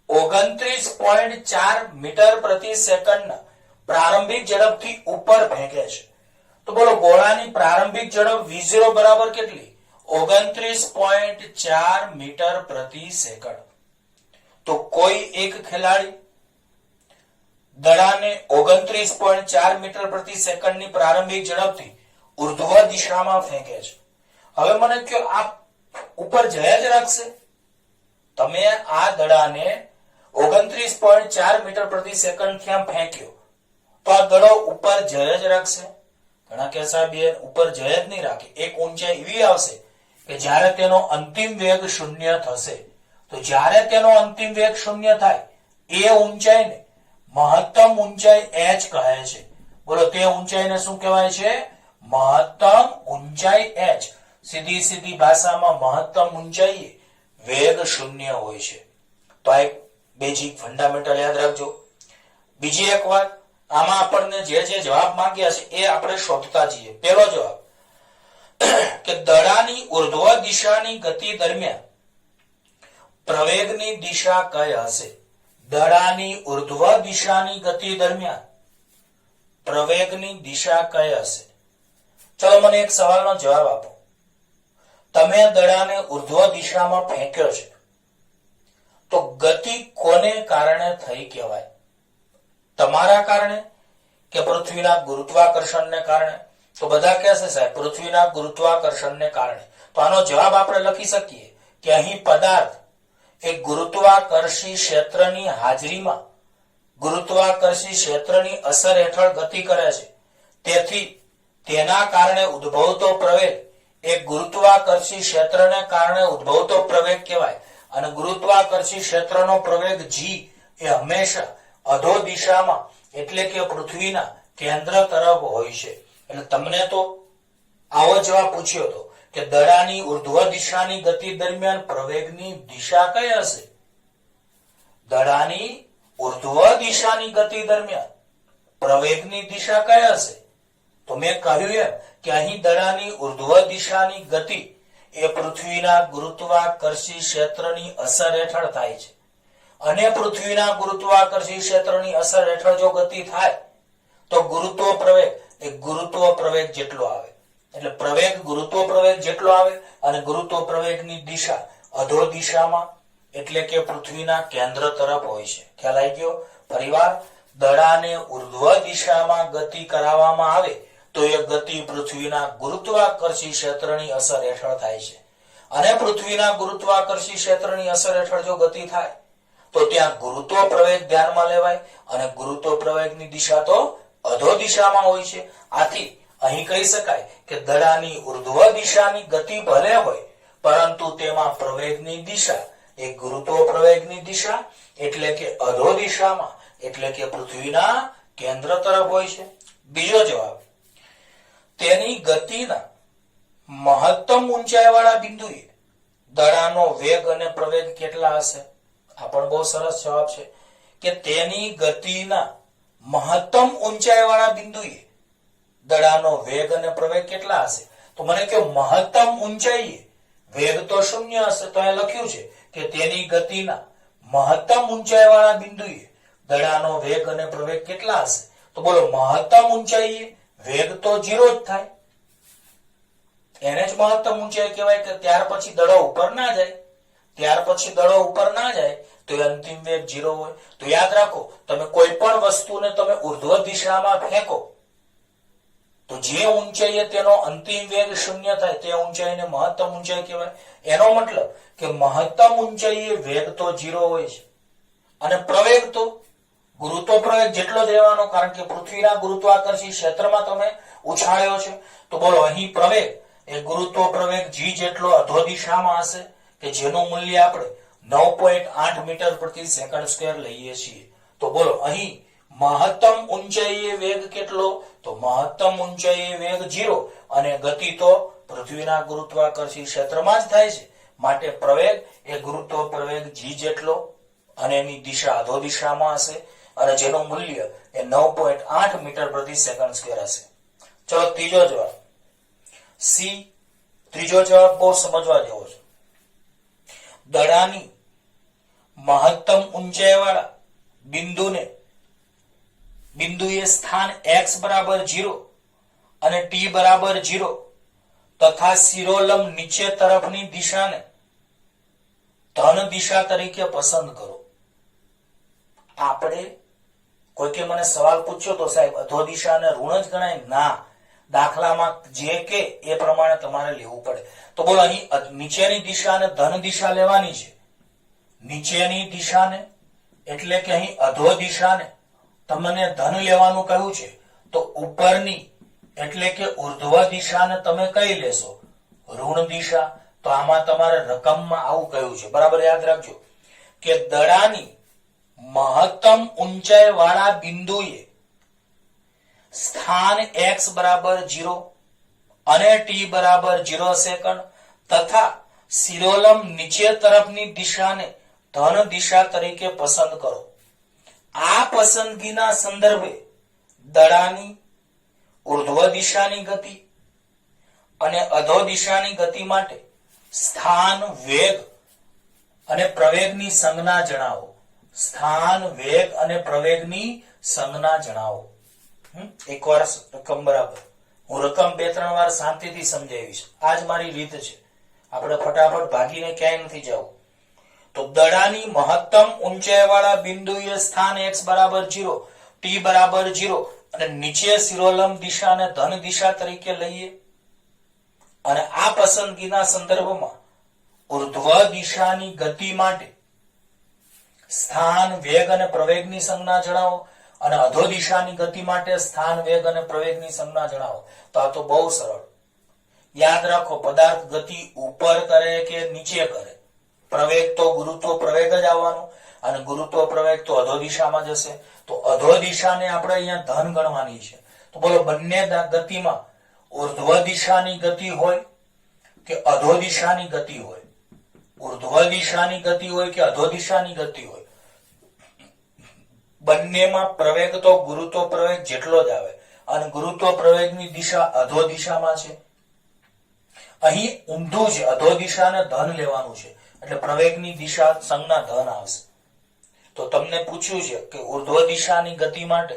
[SPEAKER 1] 29.4 મીટર પ્રતિ સેકન્ડના પ્રારંભિક ઝડપથી ઉપર ફેંકે છે. તો બોલો ગોળાની પ્રારંભિક ઝડપ v0 બરાબર કેટલી? 29.4 મીટર પ્રતિ સેકન્ડ. તો કોઈ એક ખેલાડી દડાને 29.4 મીટર પ્રતિ સેકન્ડની પ્રારંભિક ઝડપથી ઉર્ધ્વ દિશામાં ફેંકે છે. હવે મને કહો આ ઉપર જયા જ રાખશે? તમે આ દડાને 29.4 મીટર પ્રતિ સેકન્ડ થી ફેંક્યો તો આ દડો ઉપર જય જ રાખશે? ઘણા કે સાહેબ ઉપર જય જ નહીં રાખે. એક ઊંચાઈ એવી આવશે કે જ્યારે તેનો અંતિમ વેગ 0 થશે. તો જ્યારે તેનો અંતિમ વેગ 0 થાય એ ઊંચાઈને મહત્તમ ઊંચાઈ h કહે છે. બોલો તે ઊંચાઈને શું કહેવાય છે? મહત્તમ ઊંચાઈ h. સીધી સીધી ભાષામાં મહત્તમ ઊંચાઈ વેગ 0 હોય છે. તો આ એક બેઝિક ફંડામેન્ટલ યાદ રાખજો. બીજી એક વાત, આમાં આપણને જે જવાબ માંગ્યા છે એ આપણે શોધતા જઈએ. પહેલો જવાબ કે દડાની ઉર્ધ્વ દિશાની ગતિ દરમિયાન પ્રવેગની દિશા કઈ હશે? દડાની ઉર્ધ્વ દિશાની ગતિ દરમિયાન પ્રવેગની દિશા કઈ હશે? ચલો મને એક સવાલનો જવાબ આપો. તમે દડાને ઉર્ધ્વ દિશામાં ફેંક્યો છે તો ગતિ કોને કારણે થઈ કહેવાય? તમારા કારણે કે પૃથ્વીના ગુરુત્વાકર્ષણને કારણે? તો બધા કહેશે સાહેબ પૃથ્વીના ગુરુત્વાકર્ષણને કારણે. તો આનો જવાબ આપણે લખી શકીએ કે અહીં પદાર્થ એક ગુરુત્વાકર્ષી ક્ષેત્રની હાજરીમાં ગુરુત્વાકર્ષી ક્ષેત્રની અસર હેઠળ ગતિ કરે છે. તેથી તેના કારણે ઉદ્ભવતો પ્રવેગ એક ગુરુત્વાકર્ષી ક્ષેત્રને કારણે ઉદ્ભવતો પ્રવેગ કહેવાય. અને ગુરુત્વાકર્ષી ક્ષેત્રનો પ્રવેગ g એ હંમેશા અધો દિશામાં એટલે કે પૃથ્વીના કેન્દ્ર તરફ હોય છે. એટલે તમને તો આવો જવાબ પૂછ્યો હતો કે દડાની ઉર્ધ્વ દિશાની ગતિ દરમિયાન પ્રવેગની દિશા કઈ હશે? દડાની ઉર્ધ્વ દિશાની ગતિ દરમિયાન પ્રવેગની દિશા કઈ હશે? તો મેં કહ્યું એમ કે અહીં દડાની ઉર્ધ્વ દિશાની ગતિ એ પૃથ્વીના ગુરુત્વાકર્ષી ક્ષેત્રની અસર હેઠળ થાય છે. અને પૃથ્વીના ગુરુત્વાકર્ષી ક્ષેત્રની અસર હેઠળ જો ગતિ થાય તો ગુરુત્વ પ્રવેગ એ ગુરુત્વ પ્રવેગ જેટલો આવે. એટલે પ્રવેગ ગુરુત્વ પ્રવેગ જેટલો આવે અને ગુરુત્વ પ્રવેગની દિશા અધો દિશામાં એટલે કે પૃથ્વીના કેન્દ્ર તરફ હોય છે. ખ્યાલ આવી ગયો? ફરીવાર, દડાને ઉર્ધ્વ દિશામાં ગતિ કરાવવામાં આવે તો એ ગતિ પૃથ્વીના ગુરુત્વાકર્ષી ક્ષેત્રની અસર હેઠળ થાય છે. અને પૃથ્વીના ગુરુત્વાકર્ષી ક્ષેત્રની અસર હેઠળ જો ગતિ થાય તો ત્યાં ગુરુત્વ પ્રવેગ ધ્યાનમાં લેવાય, અને ગુરુત્વ પ્રવેગની દિશા તો અધો દિશામાં હોય છે. આથી અહીં કહી શકાય કે દડાની ઉર્ધ્વ દિશાની ગતિ ભલે હોય, પરંતુ તેમાં પ્રવેગની દિશા એ ગુરુત્વ પ્રવેગની દિશા એટલે કે અધો દિશામાં, એટલે કે પૃથ્વીના કેન્દ્ર તરફ હોય છે. બીજો જવાબ, તેની ગતિના મહત્તમ ઊંચાઈ વાળા બિંદુએ દડાનો વેગ અને પ્રવેગ કેટલા હશે? આ પણ બહુ સરસ જવાબ છે કે તેની ગતિના મહત્તમ ઊંચાઈ વાળા બિંદુએ દડાનો વેગ અને પ્રવેગ કેટલા હશે? તો મને કહો, મહત્તમ ઊંચાઈએ વેગ તો 0 હશે, તો અહીં લખ્યું છે કે તેની ગતિના મહત્તમ ઊંચાઈ વાળા બિંદુએ દડાનો વેગ અને પ્રવેગ કેટલા હશે? તો બોલો, મહત્તમ ઊંચાઈએ વેગ તો 0 જ થાય, એને જ મહત્તમ ઊંચાઈ કહેવાય કે ત્યાર પછી દડો ઉપર ના જાય. ત્યાર પછી દડો ઉપર ના જાય તો એ અંતિમ વેગ 0 હોય. તો યાદ રાખો, તમે કોઈ પણ વસ્તુને તમે ઉર્ધ્વ દિશામાં ફેંકો તો જે ઊંચાઈએ તેનો અંતિમ વેગ 0 થાય તે ઊંચાઈને મહત્તમ ઊંચાઈ કહેવાય. એનો મતલબ કે મહત્તમ ઊંચાઈએ વેગ તો 0 હોય છે, અને પ્રવેગ તો ગુરુત્વ પ્રવેગ જેટલો જ રહેવાનો, કારણ કે પૃથ્વીના ગુરુત્વાકર્ષી ક્ષેત્રમાં તમે ઉછાળ્યો છે. તો બોલો, અહીં પ્રવેગ એ ગુરુત્વ પ્રવેગ g જેટલો અધો દિશામાં હશે, કે જેનું મૂલ્ય આપણે 9.8 મીટર પ્રતિ સેકન્ડ સ્ક્વેર લઈએ છીએ. તો બોલો, અહીં મહત્તમ ઊંચાઈએ વેગ કેટલો? તો મહત્તમ ઊંચાઈએ વેગ 0, અને ગતિ તો પૃથ્વીના ગુરુત્વાકર્ષી ક્ષેત્રમાં જ થાય છે, માટે પ્રવેગ એ ગુરુત્વ પ્રવેગ g જેટલો, અને એની દિશા અધો દિશામાં હશે, અને જેનું મૂલ્ય એ 9.8 મીટર પ્રતિ સેકન્ડ સ્ક્વેર હશે. ચલો ત્રીજો જવાબ, સી. ત્રીજો જવાબ બહુ સમજવા જેવો છે. દડાની મહત્તમ ઊંચાઈ વાળા બિંદુએ સ્થાન x બરાબર 0 અને t બરાબર 0 તથા શિરોલંબ નીચે તરફની દિશાને ધન દિશા તરીકે પસંદ કરો. આપણે કોઈકે મને સવાલ પૂછ્યો તો સાહેબ અધો દિશાને ઋણ જ ગણાય? ના, દાખલામાં જે કે એ પ્રમાણે તમારે લેવું પડે. તો બોલો, અહીં નીચેની દિશાને ધન દિશા લેવાની છે. નીચેની દિશાને એટલે કે અહીં અધો દિશાને તમને ધન લેવાનું કહ્યું છે, તો ઉપરની એટલે કે ઉર્ધ્વ દિશાને તમે કઈ લેશો? ઋણ દિશા. તો આમાં તમારે રકમમાં આવું કહ્યું છે, બરાબર યાદ રાખજો કે દડાની મહત્તમ ઊંચાઈ વાળા બિંદુએ સ્થાન x બરાબર 0 અને t બરાબર 0 સેકન્ડ તથા શિરોલંબ નીચે તરફની દિશાને ધન દિશા તરીકે પસંદ કરો. આ પસંદગીના સંદર્ભે દડાની ઉર્ધ્વ દિશાની ગતિ અને અધો દિશાની ગતિ માટે સ્થાન, વેગ અને પ્રવેગની સંજ્ઞા જણાવો. સ્થાન, વેગ અને પ્રવેગની સંજ્ઞા જણાવો. એકવાર રકમ બરાબર, હું રકમ 2-3 વાર શાંતિથી સમજાવીશ. આ જ મારી રીત છે, આપણે ફટાફટ ભાગીને ક્યાંય નથી જવું. તો દડાની મહત્તમ ઊંચાઈ વાળા બિંદુએ સ્થાન x બરાબર 0, t બરાબર 0 અને નીચે શિરોલંબ દિશાને ધન દિશા તરીકે લઈએ, અને આ પસંદગીના સંદર્ભમાં ઉર્ધ્વ દિશાની ગતિ માટે સ્થાન, વેગ અને પ્રવેગની સંજ્ઞા જણાવો, અને અધો દિશાની ગતિ માટે સ્થાન, વેગ અને પ્રવેગની સંજ્ઞા જણાવો. તો આ તો બહુ સરળ. યાદ રાખો, પદાર્થ ગતિ ઉપર કરે કે નીચે કરે, પ્રવેગ તો ગુરુત્વ પ્રવેગ જ આવવાનો, અને ગુરુત્વ પ્રવેગ તો અધો દિશામાં જશે. તો અધો દિશાને આપણે અહીંયા ધન ગણવાની છે. તો બોલો, બંને ગતિમાં ઉર્ધ્વ દિશાની ગતિ હોય કે અધો દિશાની ગતિ હોય? ઉર્ધ્વ દિશાની ગતિ હોય કે અધો દિશાની ગતિ હોય? બંનેમાં પ્રવેગ તો ગુરુત્વ પ્રવેગ જેટલો જ આવે, અને ગુરુત્વ પ્રવેગની દિશા અધો દિશામાં છે. અહીં ઊંધું છે, અધો દિશાને ધન લેવાનું છે, એટલે પ્રવેગની દિશા સંજ્ઞા ધન આવશે. તો તમને પૂછ્યું છે કે ઉર્ધ્વ દિશાની ગતિ માટે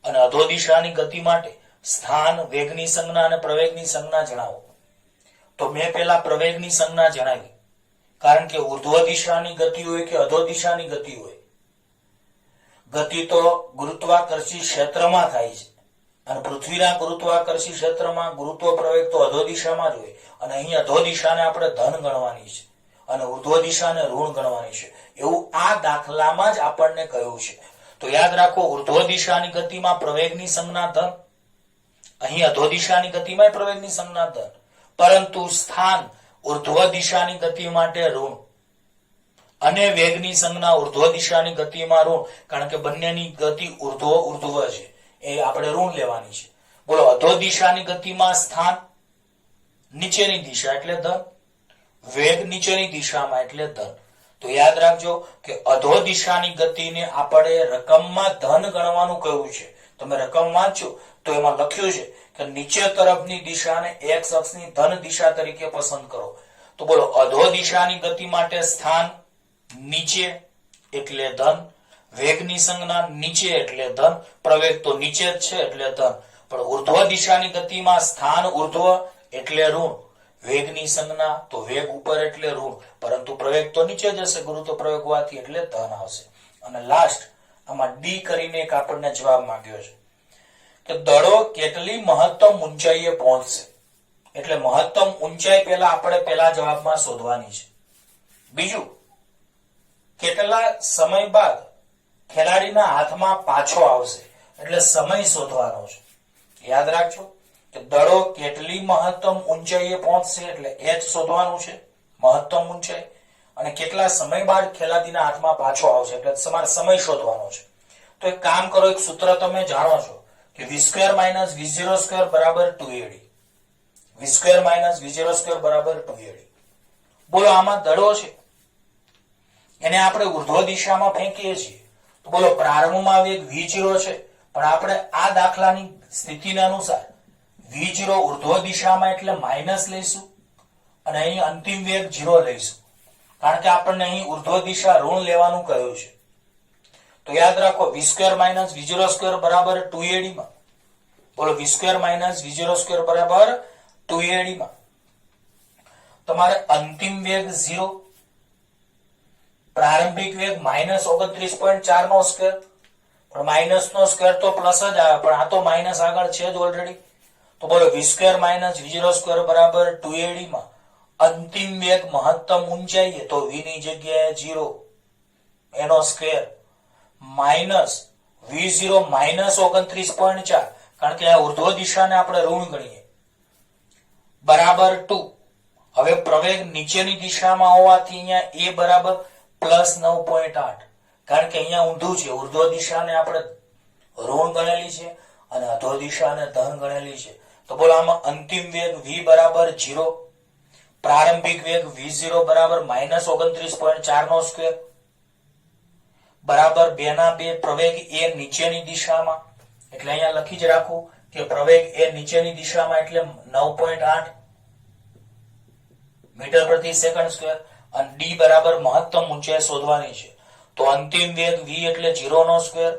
[SPEAKER 1] અને અધો દિશાની ગતિ માટે સ્થાન, વેગની સંજ્ઞા અને પ્રવેગની સંજ્ઞા જણાવો. તો મેં પેલા પ્રવેગની સંજ્ઞા જણાવી કારણ કે ઉર્ધ્વ દિશાની ગતિ હોય કે અધો દિશાની ગતિ હોય, ગતિ તો ગુરુત્વાકર્ષી ક્ષેત્રમાં થાય છે અને પૃથ્વીના ગુરુત્વાકર્ષી ક્ષેત્રમાં ગુરુત્વ પ્રવેગ તો અધો દિશામાં જ હોય અને અહીં અધો દિશાને આપણે ધન ગણવાની છે અને ઉર્ધ્વ દિશાને ઋણ ગણવાની છે, એવું આ દાખલામાં જ આપણને કહ્યું છે. તો યાદ રાખો, ઉર્ધ્વ દિશાની ગતિમાં પ્રવેગની સંજ્ઞા ધન, અહીં અધો દિશાની ગતિમાં પ્રવેગની સંજ્ઞા ધન, પરંતુ સ્થાન ઉર્ધ્વ દિશાની ગતિ માટે ઋણ અને વેગની સંજ્ઞા ઉર્ધ્વ દિશાની ગતિમાં ઋણ, કારણ કે બંનેની ગતિ ઉર્ધ્વ છે, એ આપણે ઋણ લેવાની છે. બોલો, અધો દિશાની ગતિમાં સ્થાન નીચેની દિશા એટલે ધન, વેગ નીચેની દિશામાં એટલે ધન. તો યાદ રાખજો કે અધો દિશાની ગતિને આપણે રકમમાં ધન ગણવાનું કહ્યું છે. તમે રકમ વાંચો તો એમાં લખ્યું છે કે નીચે તરફની દિશાને એક્સ અક્ષની ધન દિશા તરીકે પસંદ કરો. તો બોલો, અધો દિશાની ગતિ માટે સ્થાન નીચે એટલે ધન, વેગની સંજ્ઞા નીચે એટલે ધન, પ્રવેગ તો નીચે જ છે એટલે ધન. પણ ઉર્ધ્વ દિશાની ગતિમાં સ્થાન ઉર્ધ્વ એટલે ઋણ, વેગની સંજ્ઞા તો વેગ ઉપર એટલે ઋણ, પરંતુ પ્રવેગ તો નીચે જ હશે ગુરુત્વ પ્રવેગ હોવાથી એટલે ધન આવશે. અને લાસ્ટ આમાં ડી કરીને એક આપણને જવાબ માંગ્યો છે કે દડો કેટલી મહત્તમ ઊંચાઈએ પહોંચશે. એટલે મહત્તમ ઊંચાઈ પહેલા આપણે પહેલા જવાબમાં શોધવાની છે. બીજું, કેટલા સમય બાદ ખેલાડીના હાથમાં પાછો આવશે, એટલે સમય શોધવાનો છે. યાદ રાખજો કે દડો કેટલી મહત્તમ ઊંચાઈએ પહોંચશે એટલે h શોધવાનું છે, મહત્તમ ઊંચાઈ, અને કેટલા સમય બાદ ખેલાડીના હાથમાં પાછો આવશે એટલે તમારે સમય શોધવાનો છે. તો એક કામ કરો, એક સૂત્ર તમે જાણો છો કે v² - v02 બરાબર 2ad, v² - v02 બરાબર 2ad. બોલો, આમાં દડો છે એને આપણે ઉર્ધ્વ દિશામાં ફેંકીએ છીએ. તો બોલો, પ્રારંભમાં વેગ v0 છે, પણ આપણે આ દાખલાની સ્થિતિને અનુસાર v0 ઉર્ધ્વ દિશામાં એટલે માઇનસ લઈશું અને અહીં અંતિમ વેગ 0 લઈશું, કારણ કે આપણને અહીં ઉર્ધ્વ દિશા ઋણ લેવાનું કહ્યું છે. તો યાદ રાખો, v² - v02 બરાબર 2ad માં. બોલો, v² - v02 બરાબર 2ad માં તમારે અંતિમ વેગ 0, પ્રારંભિક વેગ -29.4 નો સ્ક્વેર, પણ માઇનસ નો સ્ક્વેર તો પ્લસ જ આવે, પણ આ તો માઇનસ આગળ છે જ ઓલરેડી. તો બોલો, v² - v02 બરાબર 2ad માં અંતિમ વેગ મહત્તમ ઊંચાઈએ તો v ની જગ્યાએ 0 એનો સ્ક્વેર માઇનસ v0 -29.4, કારણ કે આ ઉર્ધ્વ દિશાને આપણે ઋણ ગણીએ, બરાબર 2. હવે પ્રવેગ નીચેની દિશામાં હોવાથી અહીંયા a બરાબર +9.8, કારણ કે અહીંયા ઊંધું છે, ઉર્ધ્વ દિશાને આપણે ઋણ ગણેલી છે અને અધો દિશાને ધન ગણેલી છે. તો બોલો, આમાં અંતિમ વેગ v બરાબર 0, પ્રારંભિક વેગ v0 બરાબર -29.4 નો સ્ક્વેર બરાબર 2/2, પ્રવેગ એ નીચેની દિશામાં એટલે અહીંયા લખી જ રાખું કે પ્રવેગ એ નીચેની દિશામાં એટલે 9.8 મીટર પ્રતિ સેકન્ડ સ્ક્વેર, અને ડી બરાબર મહત્તમ ઊંચાઈ શોધવાની છે. તો અંતિમ વેગ v એટલે 0 નો સ્ક્વેર,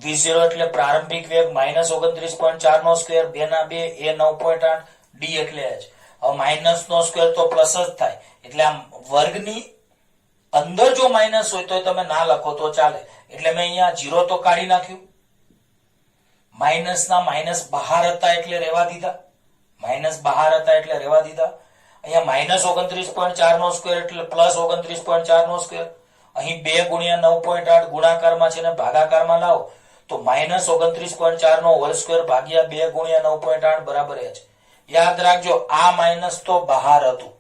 [SPEAKER 1] v0 એટલે પ્રારંભિક વેગ -29.4 નો સ્ક્વેર 2/2 એ 9.8, ડી એટલે h. હવે માઇનસ નો સ્ક્વેર તો પ્લસ જ થાય, એટલે આમ વર્ગની અંદર જો માઇનસ હોય તો તમે ના લખો તો ચાલે, એટલે મેં અહીંયા 0 તો કાઢી નાખ્યું, માઇનસ ના માઇનસ બહાર હતા એટલે રહેવા દીધા, માઇનસ બહાર હતા એટલે રહેવા દીધા. અહીંયા -29.4 નો સ્ક્વેર એટલે +29.4 નો સ્ક્વેર, અહીં 2 × 9.8 ગુણાકારમાં છે ને ભાગાકારમાં લાવો તો -29.4 નો હોલ સ્ક્વેર ભાગ્યા 2 × 9.8 બરાબર h. યાદ રાખજો, આ માઇનસ તો બહાર હતું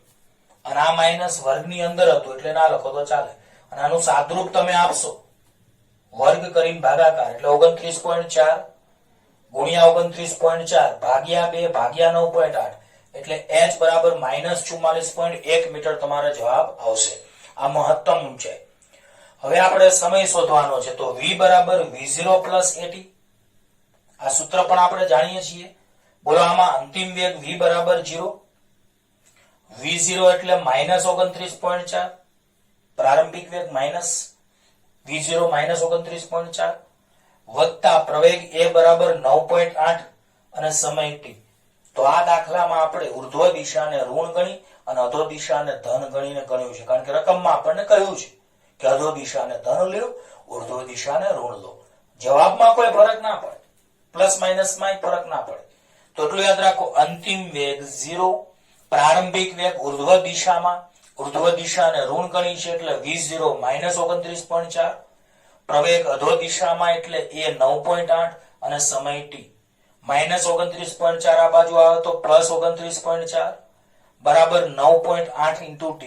[SPEAKER 1] અને આ માઇનસ વર્ગની અંદર હતું, એટલે ના લખો તો ચાલે. અને આનું સાદરૂપ તમે આપશો, વર્ગ કરીને ભાગાકાર એટલે 29.4 ગુણ્યા 29.4 ભાગ્યા 2 ભાગ્યા 9.8 એટલે h બરાબર -44.1 મીટર તમારો જવાબ આવશે. આ મહત્તમ ઊંચાઈ. હવે આપણે સમય શોધવાનો છે, તો v બરાબર v0 + at, આ સૂત્ર પણ આપણે જાણીએ છીએ. બોલો, આમાં અંતિમ વેગ v બરાબર 0, v0 એટલે -29.4, પ્રારંભિક વેગ v0 -29.4 વત્તા પ્રવેગ a બરાબર 9.8 અને સમય t. તો આ દાખલામાં આપણે ઉર્ધ્વ દિશાને ઋણ ગણી અને અધો દિશાને ધન ગણીને ગણ્યું છે, કારણ કે રકમમાં આપણને કહ્યું છે કે અધો દિશાને ધન લો, ઉર્ધ્વ દિશાને ઋણ લો. જવાબમાં કોઈ ફરક ના પડે, પ્લસ માઇનસ માં ફરક ના પડે. તો એટલું યાદ રાખો, અંતિમ વેગ 0, પ્રારંભિક વેગ ઉર્ધ્વ દિશામાં, ઉર્ધ્વ દિશાને ઋણ ગણી છે એટલે v0 -29.4, પ્રવેગ અધો દિશામાં એટલે એ 9.8 અને સમય t -29.4 આ બાજુ આવે તો +29.4 બરાબર 9.8 ઇન્ટુ t.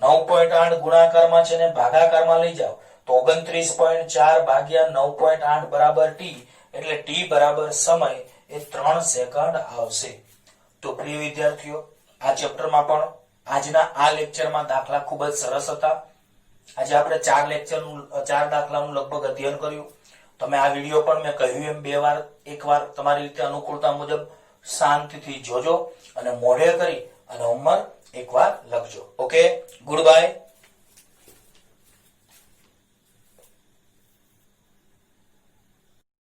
[SPEAKER 1] 9.8 ગુણાકારમાં છે ને ભાગાકારમાં લઈ જાઓ તો 29.4 ભાગ્યા 9.8 બરાબર t, એટલે t બરાબર સમય એ 3 સેકન્ડ આવશે. તો પ્રિય વિદ્યાર્થીઓ, આ ચેપ્ટરમાં પણ આજના આ લેક્ચરમાં દાખલા ખૂબ જ સરસ હતા. આજે આપણે 4 દાખલાનું લગભગ અધ્યયન કર્યું. તમે આ વિડીયો પણ મેં કહ્યું એમ એકવાર તમારી રીતે અનુકૂળતા મુજબ શાંતિથી જોજો અને મોઢે કરી અને હોમવર્ક એકવાર લખજો. Okay, good bye.